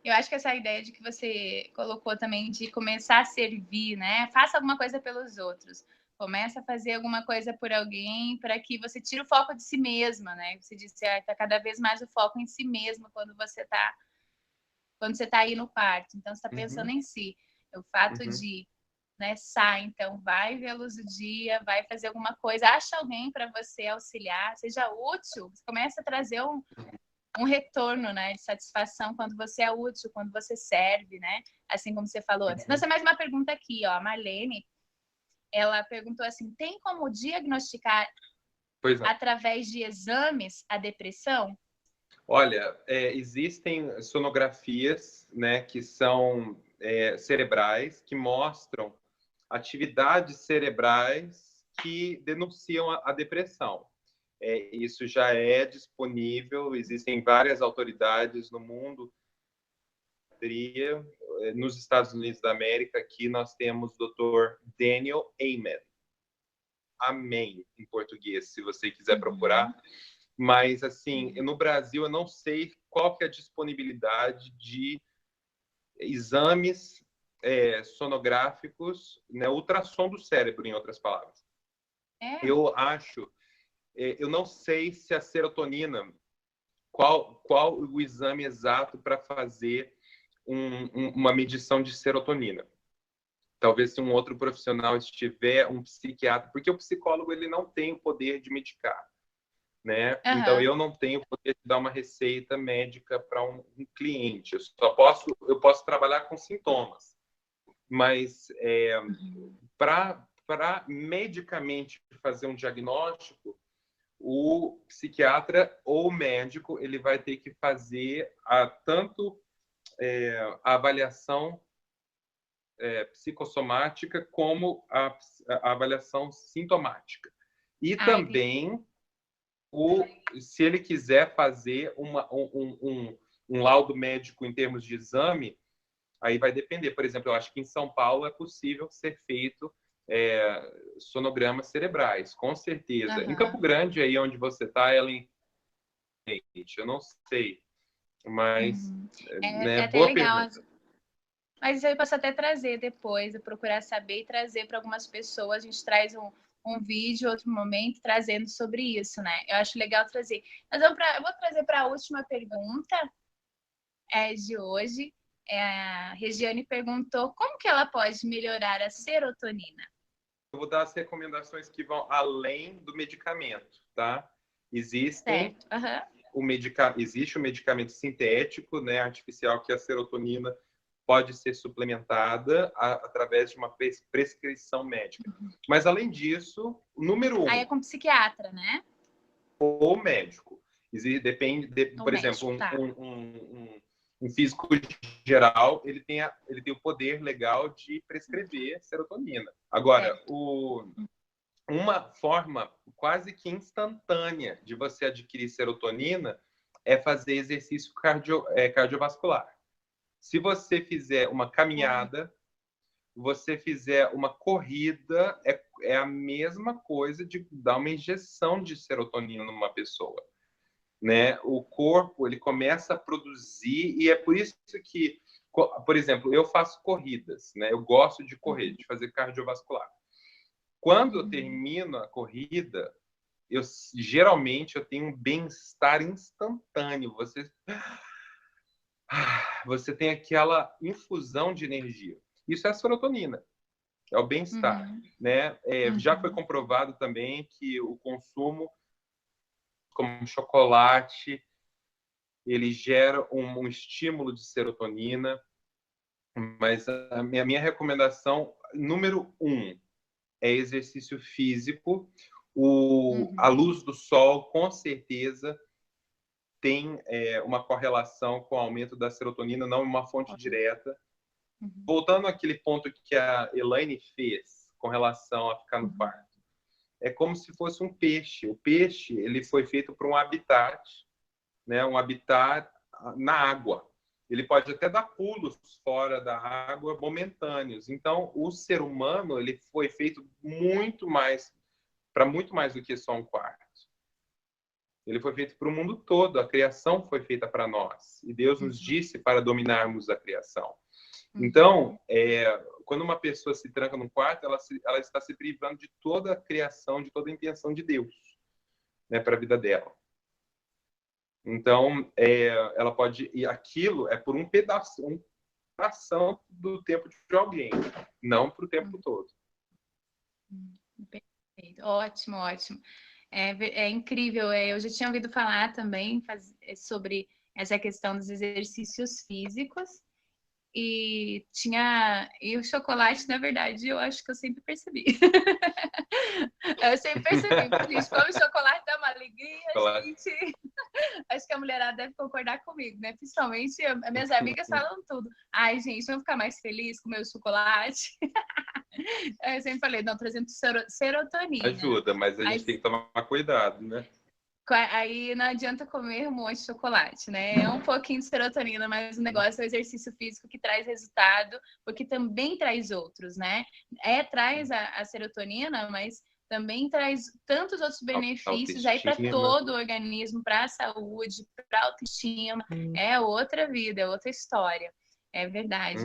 Eu acho que essa ideia de que você colocou também de começar a servir, né? Faça alguma coisa pelos outros. Começa a fazer alguma coisa por alguém para que você tire o foco de si mesma, né? Você disse, tá cada vez mais o foco em si mesma quando você tá aí no quarto. Então, você está pensando em si. O fato de, né, sai, então, vai ver a luz do dia, vai fazer alguma coisa, acha alguém para você auxiliar, seja útil, você começa a trazer um retorno, né, de satisfação quando você é útil, quando você serve, né? Assim como você falou antes. Nós temos mais uma pergunta aqui, ó. A Marlene, ela perguntou assim, tem como diagnosticar através de exames a depressão? Olha, existem sonografias, né, que são cerebrais, que mostram atividades cerebrais que denunciam a depressão. Isso já é disponível, existem várias autoridades no mundo. Nos Estados Unidos da América, aqui nós temos o Dr. Daniel Amen, em português, se você quiser procurar. Mas, assim, no Brasil, eu não sei qual que é a disponibilidade de exames sonográficos, né, ultrassom do cérebro, em outras palavras. Eu acho, eu não sei se a serotonina, qual o exame exato para fazer uma medição de serotonina. Talvez se um outro profissional estiver, um psiquiatra, porque o psicólogo ele não tem o poder de medicar, né? Então eu não tenho o poder de dar uma receita médica para um cliente. Eu posso trabalhar com sintomas, mas para medicamente fazer um diagnóstico, o psiquiatra ou o médico ele vai ter que fazer tanto a avaliação psicossomática como a avaliação sintomática. E também, se ele quiser fazer um laudo médico em termos de exame, aí vai depender. Por exemplo, eu acho que em São Paulo é possível ser feito sonogramas cerebrais, com certeza. Em Campo Grande, aí onde você está, Ellen, eu não sei. Mas, É né, até boa legal. pergunta. Mas isso aí eu posso até trazer depois, eu procurar saber e trazer para algumas pessoas. A gente traz um vídeo, outro momento, trazendo sobre isso, né? Eu acho legal trazer. Mas eu vou trazer para a última pergunta de hoje. A Regiane perguntou como que ela pode melhorar a serotonina. Eu vou dar as recomendações que vão além do medicamento, tá? Existem existe o medicamento sintético, né, artificial, que a serotonina pode ser suplementada através de uma prescrição médica. Mas, além disso, número 1... Aí é com psiquiatra, né? Ou médico. Depende, Ou por médico, exemplo, tá. um físico geral, ele tem o poder legal de prescrever serotonina. Agora, uma forma quase que instantânea de você adquirir serotonina é fazer exercício cardiovascular. Se você fizer uma caminhada, você fizer uma corrida, é a mesma coisa de dar uma injeção de serotonina numa pessoa, né? O corpo, ele começa a produzir, e é por isso que, por exemplo, eu faço corridas, né? Eu gosto de correr, de fazer cardiovascular. Quando eu termino a corrida, geralmente eu tenho um bem-estar instantâneo. Você tem aquela infusão de energia. Isso é a serotonina, é o bem-estar, né? Já foi comprovado também que o consumo, como chocolate, ele gera um estímulo de serotonina, mas a minha recomendação número 1 é exercício físico. A luz do sol, com certeza, tem uma correlação com o aumento da serotonina, não uma fonte direta. Voltando àquele ponto que a Elaine fez com relação a ficar no quarto, é como se fosse um peixe. O peixe, ele foi feito para um habitat, né? Um habitat na água. Ele pode até dar pulos fora da água momentâneos. Então, o ser humano, ele foi feito para muito mais do que só um quarto. Ele foi feito para o mundo todo. A criação foi feita para nós. E Deus nos disse para dominarmos a criação. Então, quando uma pessoa se tranca num quarto, ela está se privando de toda a criação, de toda a intenção de Deus, né, para a vida dela. Então, ela pode... E aquilo é por uma fração do tempo de alguém, não para o tempo todo. Perfeito. Ótimo, ótimo. É incrível. Eu já tinha ouvido falar também sobre essa questão dos exercícios físicos. E o chocolate, na verdade, eu acho que eu sempre percebi. Eu sempre percebi, porque a gente come chocolate, dá uma alegria, gente. Acho que a mulherada deve concordar comigo, né? Principalmente as minhas amigas falam tudo. Ai, gente, vamos ficar mais feliz com o meu chocolate. Eu sempre falei, não, trazendo serotonina. Ajuda, mas a gente tem que tomar cuidado, né? Aí não adianta comer um monte de chocolate, né? É um pouquinho de serotonina, mas o negócio é o exercício físico que traz resultado, porque também traz outros, né? Traz a serotonina, mas também traz tantos outros benefícios aí para todo o organismo, para a saúde, para a autoestima. É outra vida, é outra história. É verdade.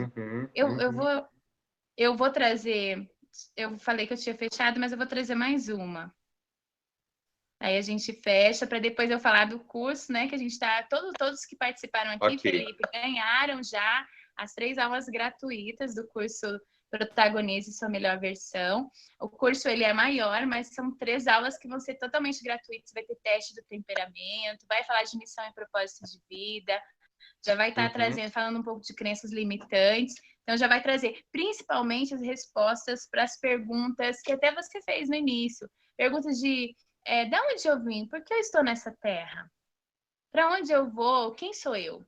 Eu vou trazer... Eu falei que eu tinha fechado, mas eu vou trazer mais uma. Aí a gente fecha para depois eu falar do curso, né? Que a gente está... Todos que participaram aqui, Felipe, ganharam já as 3 aulas gratuitas do curso Protagonize Sua Melhor Versão. O curso ele é maior, mas são 3 aulas que vão ser totalmente gratuitas. Vai ter teste do temperamento, vai falar de missão e propósito de vida, já vai estar falando um pouco de crenças limitantes. Então, já vai trazer principalmente as respostas para as perguntas que até você fez no início. Perguntas de onde eu vim? Por que eu estou nessa terra? Para onde eu vou? Quem sou eu?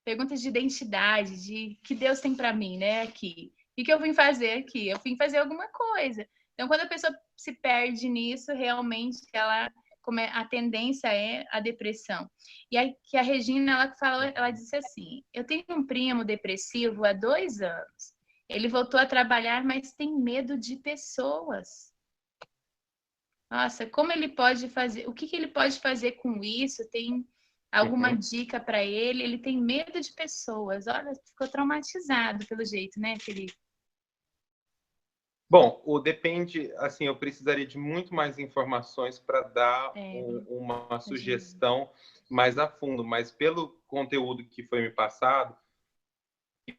Perguntas de identidade, de que Deus tem para mim, né? Aqui. O que eu vim fazer aqui? Eu vim fazer alguma coisa. Então, quando a pessoa se perde nisso, realmente a tendência é a depressão. E aí que a Regina, ela disse assim: eu tenho um primo depressivo há 2 anos. Ele voltou a trabalhar, mas tem medo de pessoas. Nossa, como ele pode fazer? O que ele pode fazer com isso? alguma dica para ele? Ele tem medo de pessoas. Olha, ficou traumatizado pelo jeito, né, Felipe? Bom, depende, assim, eu precisaria de muito mais informações para dar uma sugestão mais a fundo, mas pelo conteúdo que foi me passado,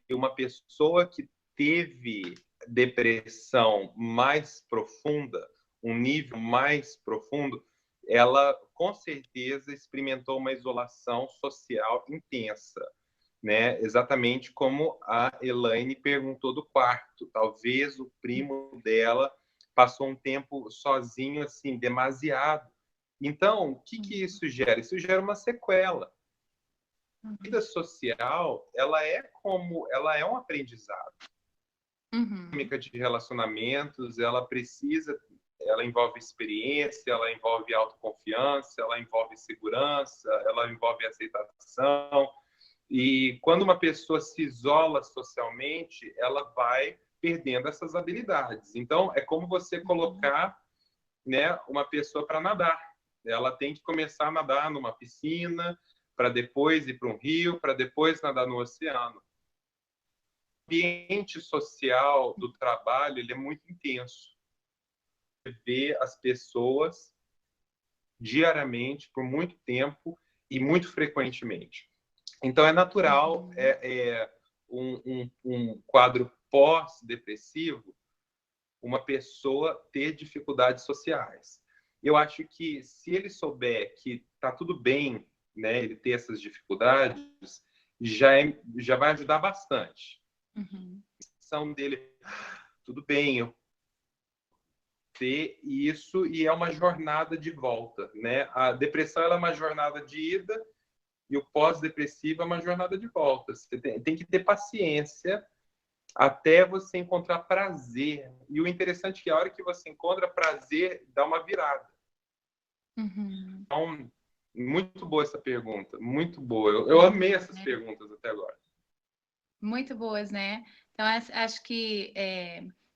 uma pessoa que teve depressão mais profunda, um nível mais profundo, ela com certeza experimentou uma isolação social intensa, né? Exatamente como a Elaine perguntou do quarto. Talvez o primo dela passou um tempo sozinho, assim, demasiado. Então, o que isso gera? Isso gera uma sequela. A vida social, ela é um aprendizado. A dinâmica de relacionamentos, ela envolve experiência, ela envolve autoconfiança, ela envolve segurança, ela envolve aceitação. E quando uma pessoa se isola socialmente, ela vai perdendo essas habilidades. Então, é como você colocar, né, uma pessoa para nadar. Ela tem que começar a nadar numa piscina, para depois ir para um rio, para depois nadar no oceano. O ambiente social do trabalho, ele é muito intenso. Você vê as pessoas diariamente, por muito tempo e muito frequentemente. Então, é natural um quadro pós-depressivo, uma pessoa ter dificuldades sociais. Eu acho que se ele souber que está tudo bem, né, ele ter essas dificuldades, já vai ajudar bastante. A questão dele, tudo bem, eu ter isso, e é uma jornada de volta, né? A depressão ela é uma jornada de ida, e o pós-depressivo é uma jornada de volta. Você tem que ter paciência até você encontrar prazer. E o interessante é que a hora que você encontra prazer, dá uma virada. Então, muito boa essa pergunta, muito boa. Eu amei essas perguntas até agora. Muito boas, né? Então, acho que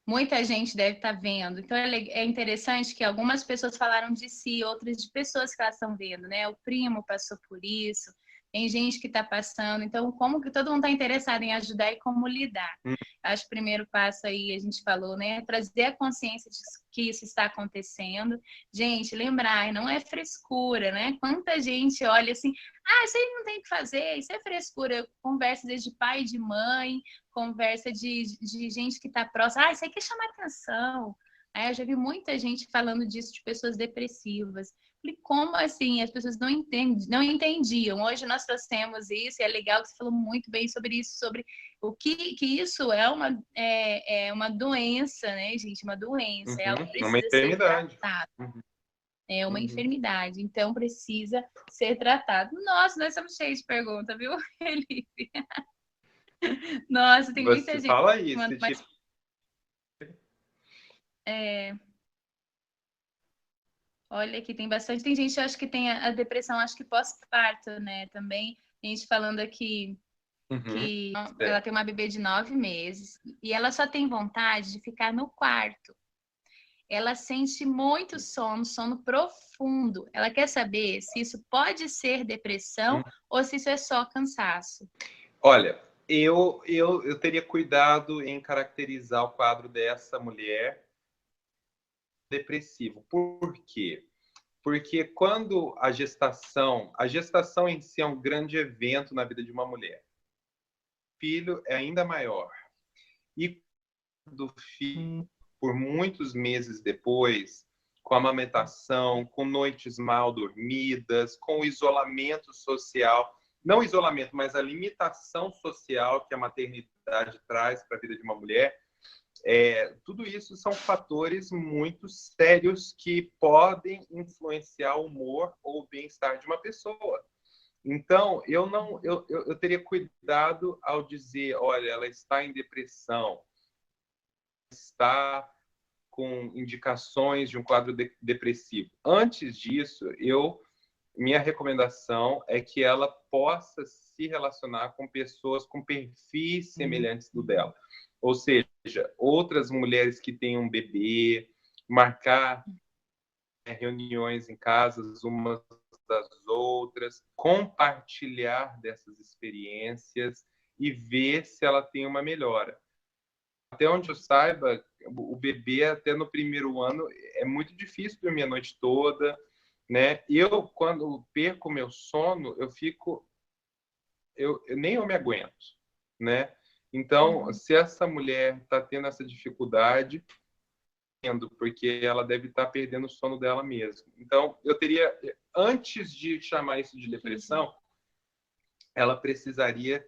muita gente deve estar vendo. Então, é interessante que algumas pessoas falaram de si, outras de pessoas que elas estão vendo, né? O primo passou por isso, tem gente que está passando. Então, como que todo mundo está interessado em ajudar e como lidar? Acho que o primeiro passo aí, a gente falou, né? Trazer a consciência de que isso está acontecendo. Gente, lembrar, não é frescura, né? Quanta gente olha assim, isso aí não tem o que fazer, isso é frescura. Conversa desde pai e de mãe, conversa de gente que está próxima. Isso aí quer chamar atenção. Eu já vi muita gente falando disso de pessoas depressivas. Falei, como assim? As pessoas não entendiam. Hoje nós trouxemos isso, e é legal que você falou muito bem sobre isso, sobre o que isso é uma doença, né, gente? Uma doença. Ela Uma precisa ser enfermidade. tratada. É uma enfermidade, então precisa ser tratado. Nossa, nós estamos cheios de perguntas, viu, Felipe? Nossa, tem muita gente. Fala isso. Olha aqui, tem bastante. Tem gente, eu acho que tem a depressão, acho que pós-parto, né? Também. Tem gente falando aqui que ela tem uma bebê de 9 meses e ela só tem vontade de ficar no quarto. Ela sente muito sono profundo. Ela quer saber se isso pode ser depressão ou se isso é só cansaço. Olha, eu teria cuidado em caracterizar o quadro dessa mulher depressivo. Por quê? Porque quando a gestação em si é um grande evento na vida de uma mulher. O filho é ainda maior. E do filho, por muitos meses depois, com a amamentação, com noites mal dormidas, com o isolamento social, não isolamento, mas a limitação social que a maternidade traz para a vida de uma mulher, tudo isso são fatores muito sérios que podem influenciar o humor ou o bem-estar de uma pessoa. Então, eu teria cuidado ao dizer, olha, ela está em depressão, está com indicações de um quadro depressivo. Antes disso, minha recomendação é que ela possa se relacionar com pessoas com perfis semelhantes do dela. Ou seja, outras mulheres que têm um bebê, marcar reuniões em casas umas das outras, compartilhar dessas experiências e ver se ela tem uma melhora. Até onde eu saiba, o bebê até no primeiro ano é muito difícil dormir a noite toda, né? Eu, quando perco meu sono, nem eu me aguento, né? Então, se essa mulher está tendo essa dificuldade, porque ela deve estar perdendo o sono dela mesmo. Então, eu teria, antes de chamar isso de depressão, ela precisaria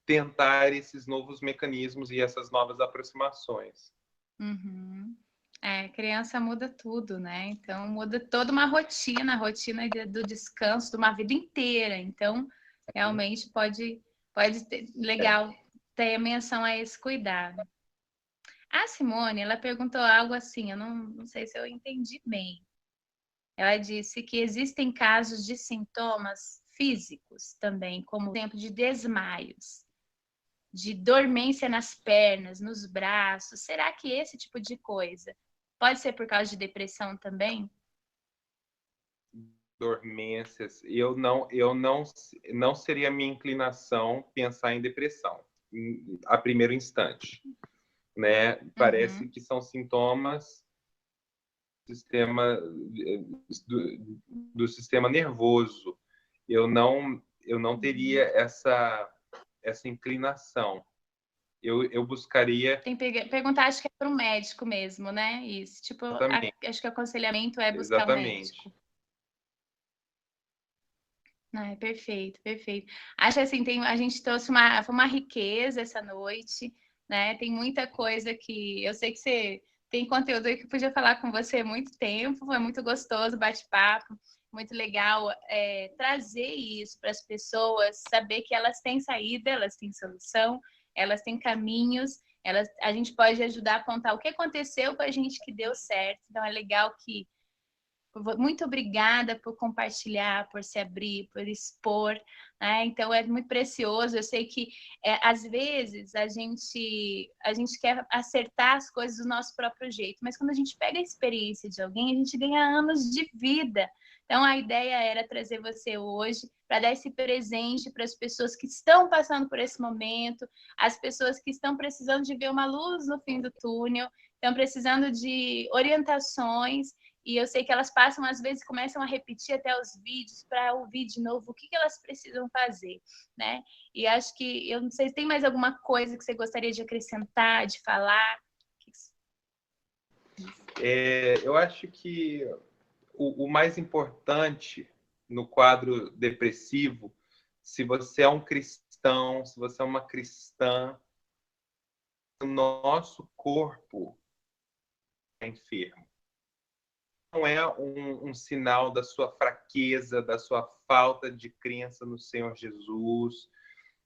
tentar esses novos mecanismos e essas novas aproximações. Uhum. Criança muda tudo, né? Então muda toda uma rotina, a rotina do descanso de uma vida inteira. Então, realmente pode ter, legal ter menção a esse cuidado. A Simone, ela perguntou algo assim, eu não sei se eu entendi bem. Ela disse que existem casos de sintomas físicos também, como o tempo de desmaios, de dormência nas pernas, nos braços. Será que esse tipo de coisa pode ser por causa de depressão também? Dormências. Eu não seria minha inclinação pensar em depressão a primeiro instante, né? Parece que são sintomas do sistema nervoso. Eu não teria essa inclinação. Eu buscaria. Tem que perguntar, acho que é para um médico mesmo, né? Isso. Tipo, acho que o aconselhamento é buscar um médico. Perfeito, perfeito. Acho assim, a gente trouxe uma riqueza essa noite, né? Tem muita coisa que eu sei que você tem conteúdo aí que eu podia falar com você há muito tempo, foi muito gostoso o bate-papo, muito legal trazer isso para as pessoas, saber que elas têm saída, elas têm solução, elas têm caminhos, a gente pode ajudar a apontar o que aconteceu com a gente que deu certo. Então é legal que muito obrigada por compartilhar, por se abrir, por expor, né? Então é muito precioso. Eu sei que às vezes a gente quer acertar as coisas do nosso próprio jeito, mas quando a gente pega a experiência de alguém, a gente ganha anos de vida. Então a ideia era trazer você hoje para dar esse presente para as pessoas que estão passando por esse momento, as pessoas que estão precisando de ver uma luz no fim do túnel, estão precisando de orientações. E eu sei que elas passam, às vezes, começam a repetir até os vídeos para ouvir de novo o que elas precisam fazer, né? E acho que, eu não sei se tem mais alguma coisa que você gostaria de acrescentar, de falar. Eu acho que o mais importante no quadro depressivo, se você é um cristão, se você é uma cristã, o nosso corpo é enfermo. Não é um sinal da sua fraqueza, da sua falta de crença no Senhor Jesus.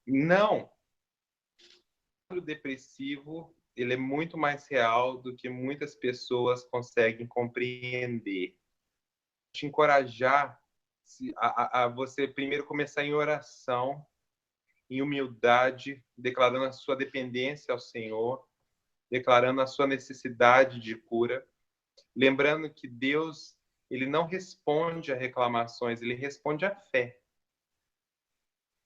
Não. O quadro depressivo, ele é muito mais real do que muitas pessoas conseguem compreender. Te encorajar a você primeiro começar em oração, em humildade, declarando a sua dependência ao Senhor, declarando a sua necessidade de cura. Lembrando que Deus, ele não responde a reclamações, ele responde à fé.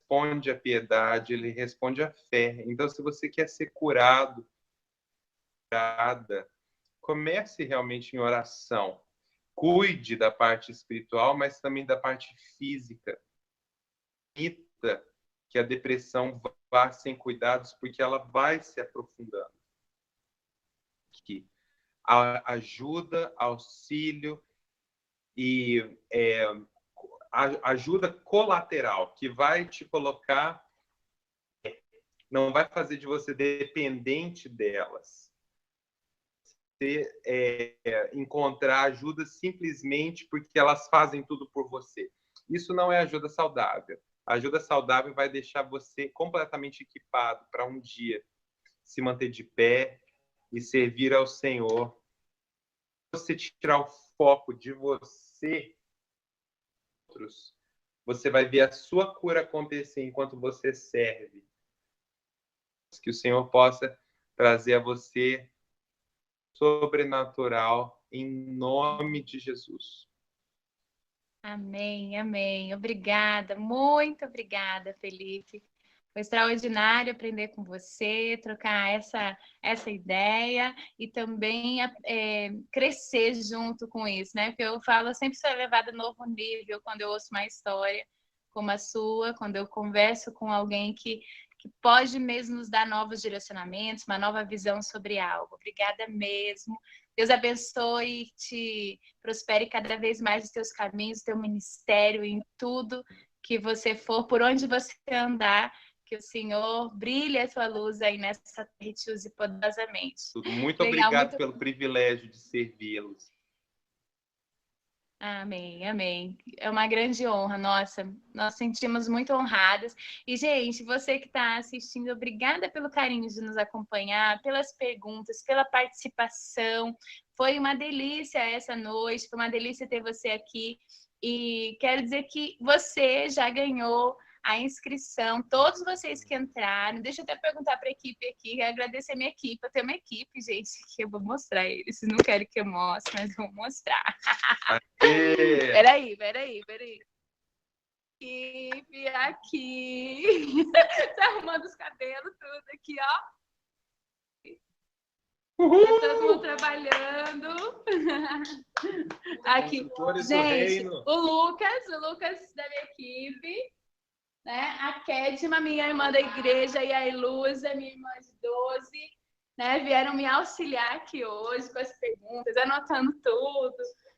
Responde à piedade, ele responde à fé. Então, se você quer ser curado, curada, comece realmente em oração. Cuide da parte espiritual, mas também da parte física. Permita que a depressão vá sem cuidados, porque ela vai se aprofundando. A ajuda, auxílio e ajuda colateral, que vai te colocar, não vai fazer de você dependente delas. Você encontrar ajuda simplesmente porque elas fazem tudo por você. Isso não é ajuda saudável. A ajuda saudável vai deixar você completamente equipado para um dia se manter de pé e servir ao Senhor. Se você tirar o foco de você, você vai ver a sua cura acontecer enquanto você serve. Que o Senhor possa trazer a você sobrenatural em nome de Jesus. Amém, amém. Obrigada, muito obrigada, Felipe. Foi extraordinário aprender com você, trocar essa ideia e também crescer junto com isso, né? Porque eu falo, eu sempre sou elevada a novo nível quando eu ouço uma história como a sua, quando eu converso com alguém que pode mesmo nos dar novos direcionamentos, uma nova visão sobre algo. Obrigada mesmo. Deus abençoe e te prospere cada vez mais os teus caminhos, teu ministério, em tudo que você for, por onde você andar, que o Senhor brilhe a tua luz aí nessa terra e te use poderosamente. Muito legal, obrigado muito... pelo privilégio de servi-los. Amém, amém. É uma grande honra, nossa, nós sentimos muito honradas. E, gente, você que está assistindo, obrigada pelo carinho de nos acompanhar, pelas perguntas, pela participação. Foi uma delícia essa noite, foi uma delícia ter você aqui. E quero dizer que você já ganhou a inscrição, todos vocês que entraram. Deixa eu até perguntar para a equipe aqui, agradecer a minha equipe. Eu tenho uma equipe, gente, que eu vou mostrar eles. Vocês não querem que eu mostre, mas vou mostrar. Peraí. Equipe aqui. Tá arrumando os cabelos, tudo aqui, ó. Tá todo mundo trabalhando. Aqui, gente, o Lucas da minha equipe, né? A Kedma, minha irmã da igreja, e a Ilusa, minha irmã de 12, né? Vieram me auxiliar aqui hoje com as perguntas, anotando tudo,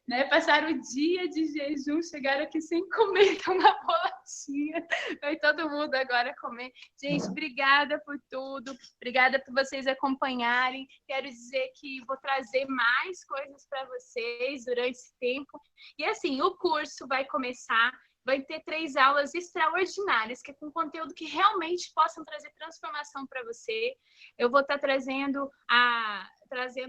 né? Passaram o dia de jejum, chegaram aqui sem comer, uma bolachinha. Vai todo mundo agora comer. Gente, obrigada por tudo, obrigada por vocês acompanharem. Quero dizer que vou trazer mais coisas para vocês durante esse tempo. E assim, o curso vai começar. Vai ter 3 aulas extraordinárias, que é com conteúdo que realmente possam trazer transformação para você. Eu vou estar trazendo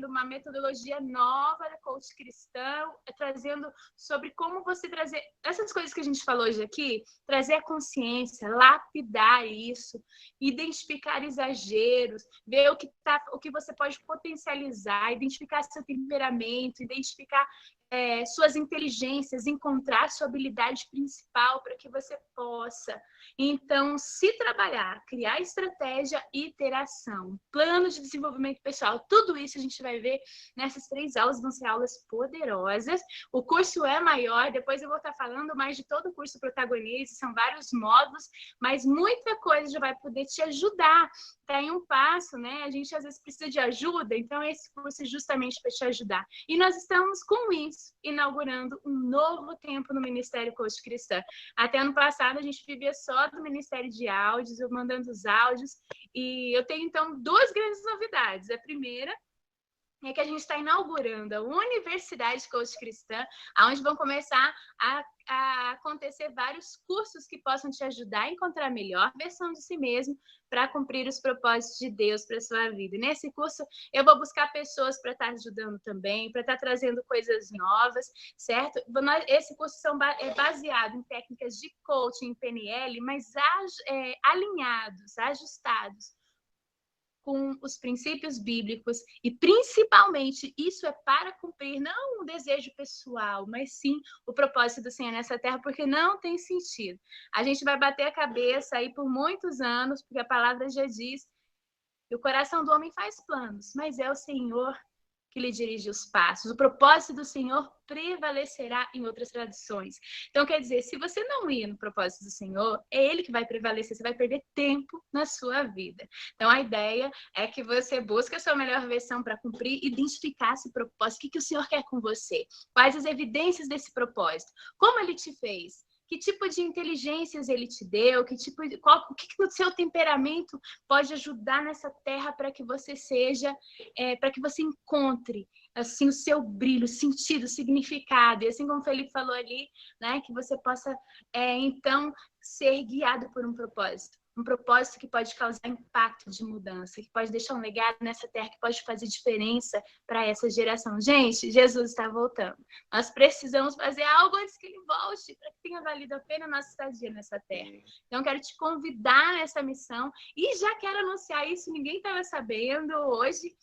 uma metodologia nova da coach cristã, trazendo sobre como você trazer essas coisas que a gente falou hoje aqui, trazer a consciência, lapidar isso, identificar exageros, ver o que você pode potencializar, identificar seu temperamento, identificar suas inteligências, encontrar sua habilidade principal para que você possa, então, se trabalhar, criar estratégia e ter ação, plano de desenvolvimento pessoal, tudo isso a gente vai ver nessas 3 aulas, vão ser aulas poderosas. O curso é maior, depois eu vou estar falando mais de todo o curso Protagonize, são vários módulos, mas muita coisa já vai poder te ajudar. Tá em um passo, né? A gente às vezes precisa de ajuda, então esse curso é justamente para te ajudar. E nós estamos com isso, inaugurando um novo tempo no Ministério Coach Cristã. Até ano passado a gente vivia só do Ministério de Áudios, eu mandando os áudios, e eu tenho então 2 grandes novidades. A primeira é que a gente está inaugurando a Universidade Coach Cristã, onde vão começar a acontecer vários cursos que possam te ajudar a encontrar a melhor versão de si mesmo para cumprir os propósitos de Deus para a sua vida. E nesse curso eu vou buscar pessoas para estar ajudando também, para estar trazendo coisas novas, certo? Esse curso é baseado em técnicas de coaching, em PNL, mas alinhados, ajustados com os princípios bíblicos e, principalmente, isso é para cumprir não um desejo pessoal, mas sim o propósito do Senhor nessa terra, porque não tem sentido. A gente vai bater a cabeça aí por muitos anos, porque a palavra já diz que o coração do homem faz planos, mas é o Senhor que lhe dirige os passos. O propósito do Senhor prevalecerá em outras tradições. Então, quer dizer, se você não ir no propósito do Senhor, é Ele que vai prevalecer, você vai perder tempo na sua vida. Então, a ideia é que você busque a sua melhor versão para cumprir, identificar esse propósito, o que o Senhor quer com você, quais as evidências desse propósito, como Ele te fez, que tipo de inteligências ele te deu, o que o seu temperamento pode ajudar nessa terra para que você seja, para que você encontre assim o seu brilho, sentido, significado. E assim como o Felipe falou ali, né, que você possa então ser guiado por um propósito que pode causar impacto de mudança, que pode deixar um legado nessa terra, que pode fazer diferença para essa geração. Gente, Jesus está voltando. Nós precisamos fazer algo antes que ele volte, para que tenha valido a pena a nossa estadia nessa terra. Então, quero te convidar nessa missão e já quero anunciar isso, ninguém estava sabendo hoje.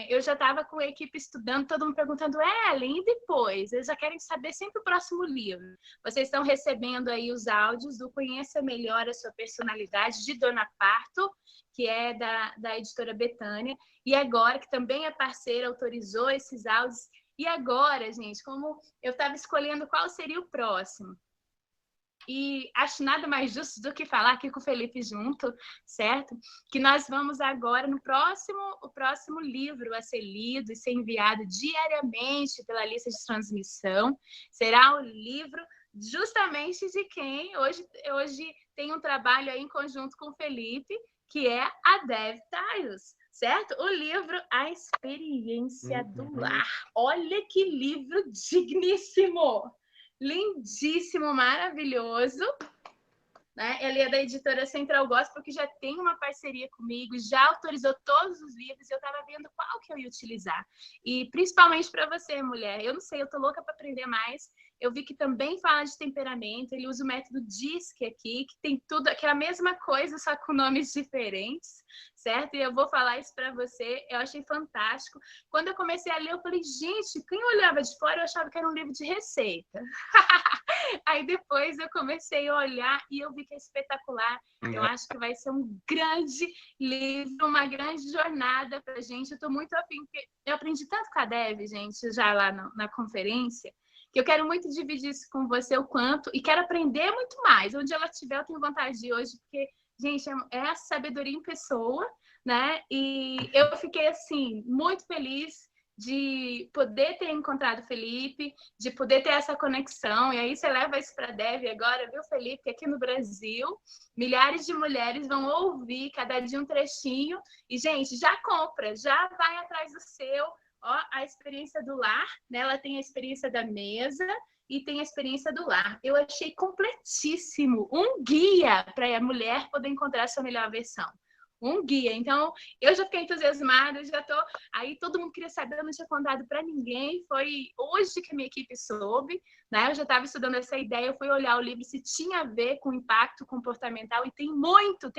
eu já estava com a equipe estudando, todo mundo perguntando, Ellen, e depois? Eles já querem saber sempre o próximo livro. Vocês estão recebendo aí os áudios do Conheça Melhor a Sua Personalidade, de Dona Parto, que é da editora Betânia, e agora, que também é parceira, autorizou esses áudios. E agora, gente, como eu estava escolhendo qual seria o próximo, e acho nada mais justo do que falar aqui com o Felipe junto, certo? Que nós vamos agora, o próximo livro a ser lido e ser enviado diariamente pela lista de transmissão, será o livro justamente de quem hoje tem um trabalho aí em conjunto com o Felipe, que é a Dev Tiles, certo? O livro A Experiência do Lar. Olha que livro digníssimo! Lindíssimo, maravilhoso, né? Ele é da editora Central Gospel, que já tem uma parceria comigo, já autorizou todos os livros, e eu estava vendo qual que eu ia utilizar. E principalmente para você, mulher, eu não sei, eu tô louca para aprender mais. Eu vi que também fala de temperamento, ele usa o método DISC aqui, que tem tudo, que é a mesma coisa, só com nomes diferentes, certo? E eu vou falar isso para você, eu achei fantástico. Quando eu comecei a ler, eu falei, gente, quem olhava de fora, eu achava que era um livro de receita. Aí depois eu comecei a olhar e eu vi que é espetacular. Eu acho que vai ser um grande livro, uma grande jornada para a gente. Eu estou muito afim, porque eu aprendi tanto com a Dev, gente, já lá na conferência, que eu quero muito dividir isso com você o quanto, e quero aprender muito mais. Onde ela estiver, eu tenho vontade de ir hoje, porque, gente, é a sabedoria em pessoa, né? E eu fiquei, assim, muito feliz de poder ter encontrado o Felipe, de poder ter essa conexão, e aí você leva isso para a Dev agora, viu, Felipe, que aqui no Brasil, milhares de mulheres vão ouvir cada dia um trechinho, e, gente, já compra, já vai atrás do seu. Ó, a experiência do lar, né? Ela tem a experiência da mesa e tem a experiência do lar. Eu achei completíssimo, um guia para a mulher poder encontrar a sua melhor versão. Um guia. Então, eu já fiquei entusiasmada, já tô... Aí todo mundo queria saber, eu não tinha contado para ninguém. Foi hoje que a minha equipe soube, né? Eu já estava estudando essa ideia, eu fui olhar o livro se tinha a ver com impacto comportamental, e tem muito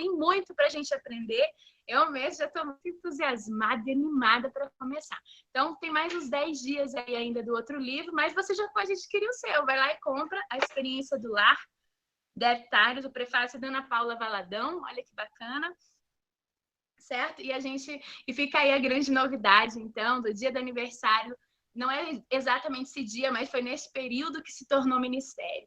para a gente aprender. Eu mesmo já estou muito entusiasmada e animada para começar. Então, tem mais uns 10 dias aí ainda do outro livro, mas você já pode adquirir o seu. Vai lá e compra A Experiência do Lar, Dev Tiles, o prefácio da Ana Paula Valadão. Olha que bacana. Certo? E fica aí a grande novidade, então, do dia do aniversário. Não é exatamente esse dia, mas foi nesse período que se tornou ministério.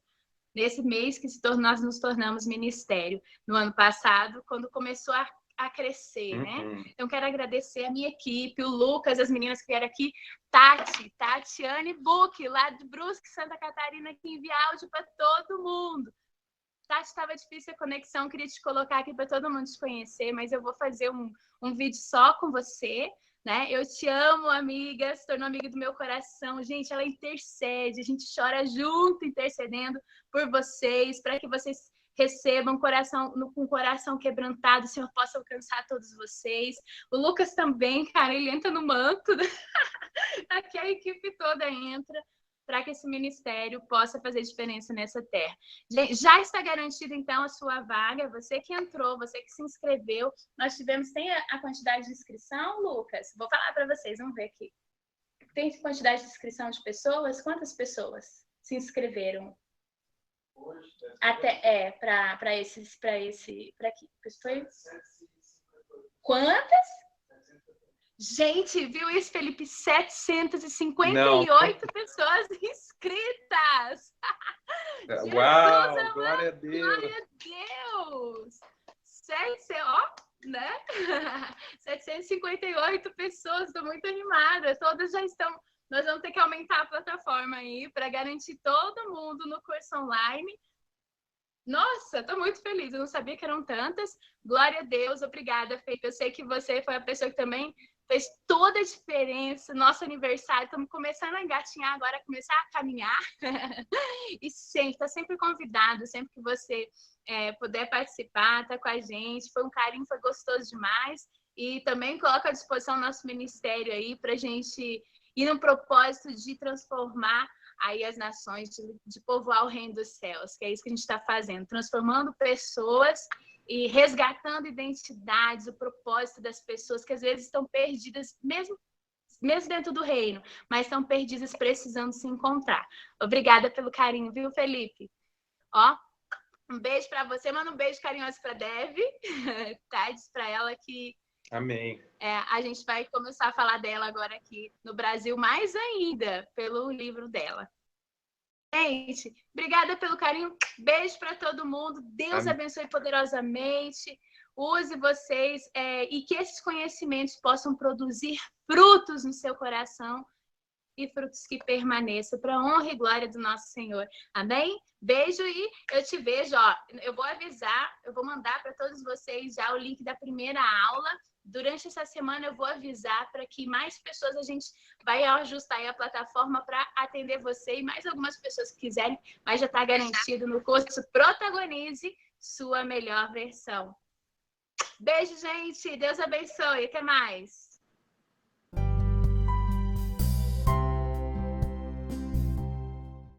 Nesse mês que nós nos tornamos ministério. No ano passado, quando começou a crescer, né? Então, quero agradecer a minha equipe, o Lucas, as meninas que vieram aqui, Tatiane Buck, lá de Brusque, Santa Catarina, que envia áudio para todo mundo. Tati, estava difícil a conexão, queria te colocar aqui para todo mundo te conhecer, mas eu vou fazer um vídeo só com você, né? Eu te amo, amiga, se tornou amiga do meu coração. Gente, ela intercede, a gente chora junto, intercedendo por vocês, para que vocês recebam com o coração quebrantado, o Senhor possa alcançar todos vocês. O Lucas também, cara, ele entra no manto, aqui a equipe toda entra, para que esse ministério possa fazer diferença nessa terra. Já está garantida, então, a sua vaga, você que entrou, você que se inscreveu. Nós tem a quantidade de inscrição, Lucas? Vou falar para vocês, vamos ver aqui. Tem quantidade de inscrição de pessoas? Quantas pessoas se inscreveram? Até, para aqui. Foi? Quantas? Gente, viu isso, Felipe? 758 pessoas inscritas! Uau, Jesus, glória a Deus! Glória a Deus! Ó, né? 758 pessoas, estou muito animada. Todas já estão... Nós vamos ter que aumentar a plataforma aí para garantir todo mundo no curso online. Nossa, estou muito feliz. Eu não sabia que eram tantas. Glória a Deus, obrigada, Felipe. Eu sei que você foi a pessoa que também fez toda a diferença. Nosso aniversário, estamos começando a engatinhar agora, a começar a caminhar. E está sempre convidado, sempre que você puder participar, tá com a gente. Foi um carinho, foi gostoso demais. E também coloca à disposição o nosso ministério aí para a gente ir no propósito de transformar aí as nações, de povoar o reino dos céus, que é isso que a gente está fazendo, transformando pessoas e resgatando identidades, o propósito das pessoas que às vezes estão perdidas, mesmo dentro do reino, mas estão perdidas precisando se encontrar. Obrigada pelo carinho, viu, Felipe? Ó, um beijo para você, manda um beijo carinhoso para Dev, tá? Diz para ela que Amém. a gente vai começar a falar dela agora aqui no Brasil, mais ainda, pelo livro dela. Gente, obrigada pelo carinho. Beijo para todo mundo. Deus abençoe poderosamente. Use vocês e que esses conhecimentos possam produzir frutos no seu coração e frutos que permaneçam para a honra e glória do nosso Senhor. Amém? Beijo e eu te vejo. Ó, eu vou avisar, eu vou mandar para todos vocês já o link da primeira aula. Durante essa semana eu vou avisar para que mais pessoas, a gente vai ajustar aí a plataforma para atender você e mais algumas pessoas que quiserem, mas já está garantido no curso Protagonize Sua Melhor Versão. Beijo, gente. Deus abençoe. Até mais.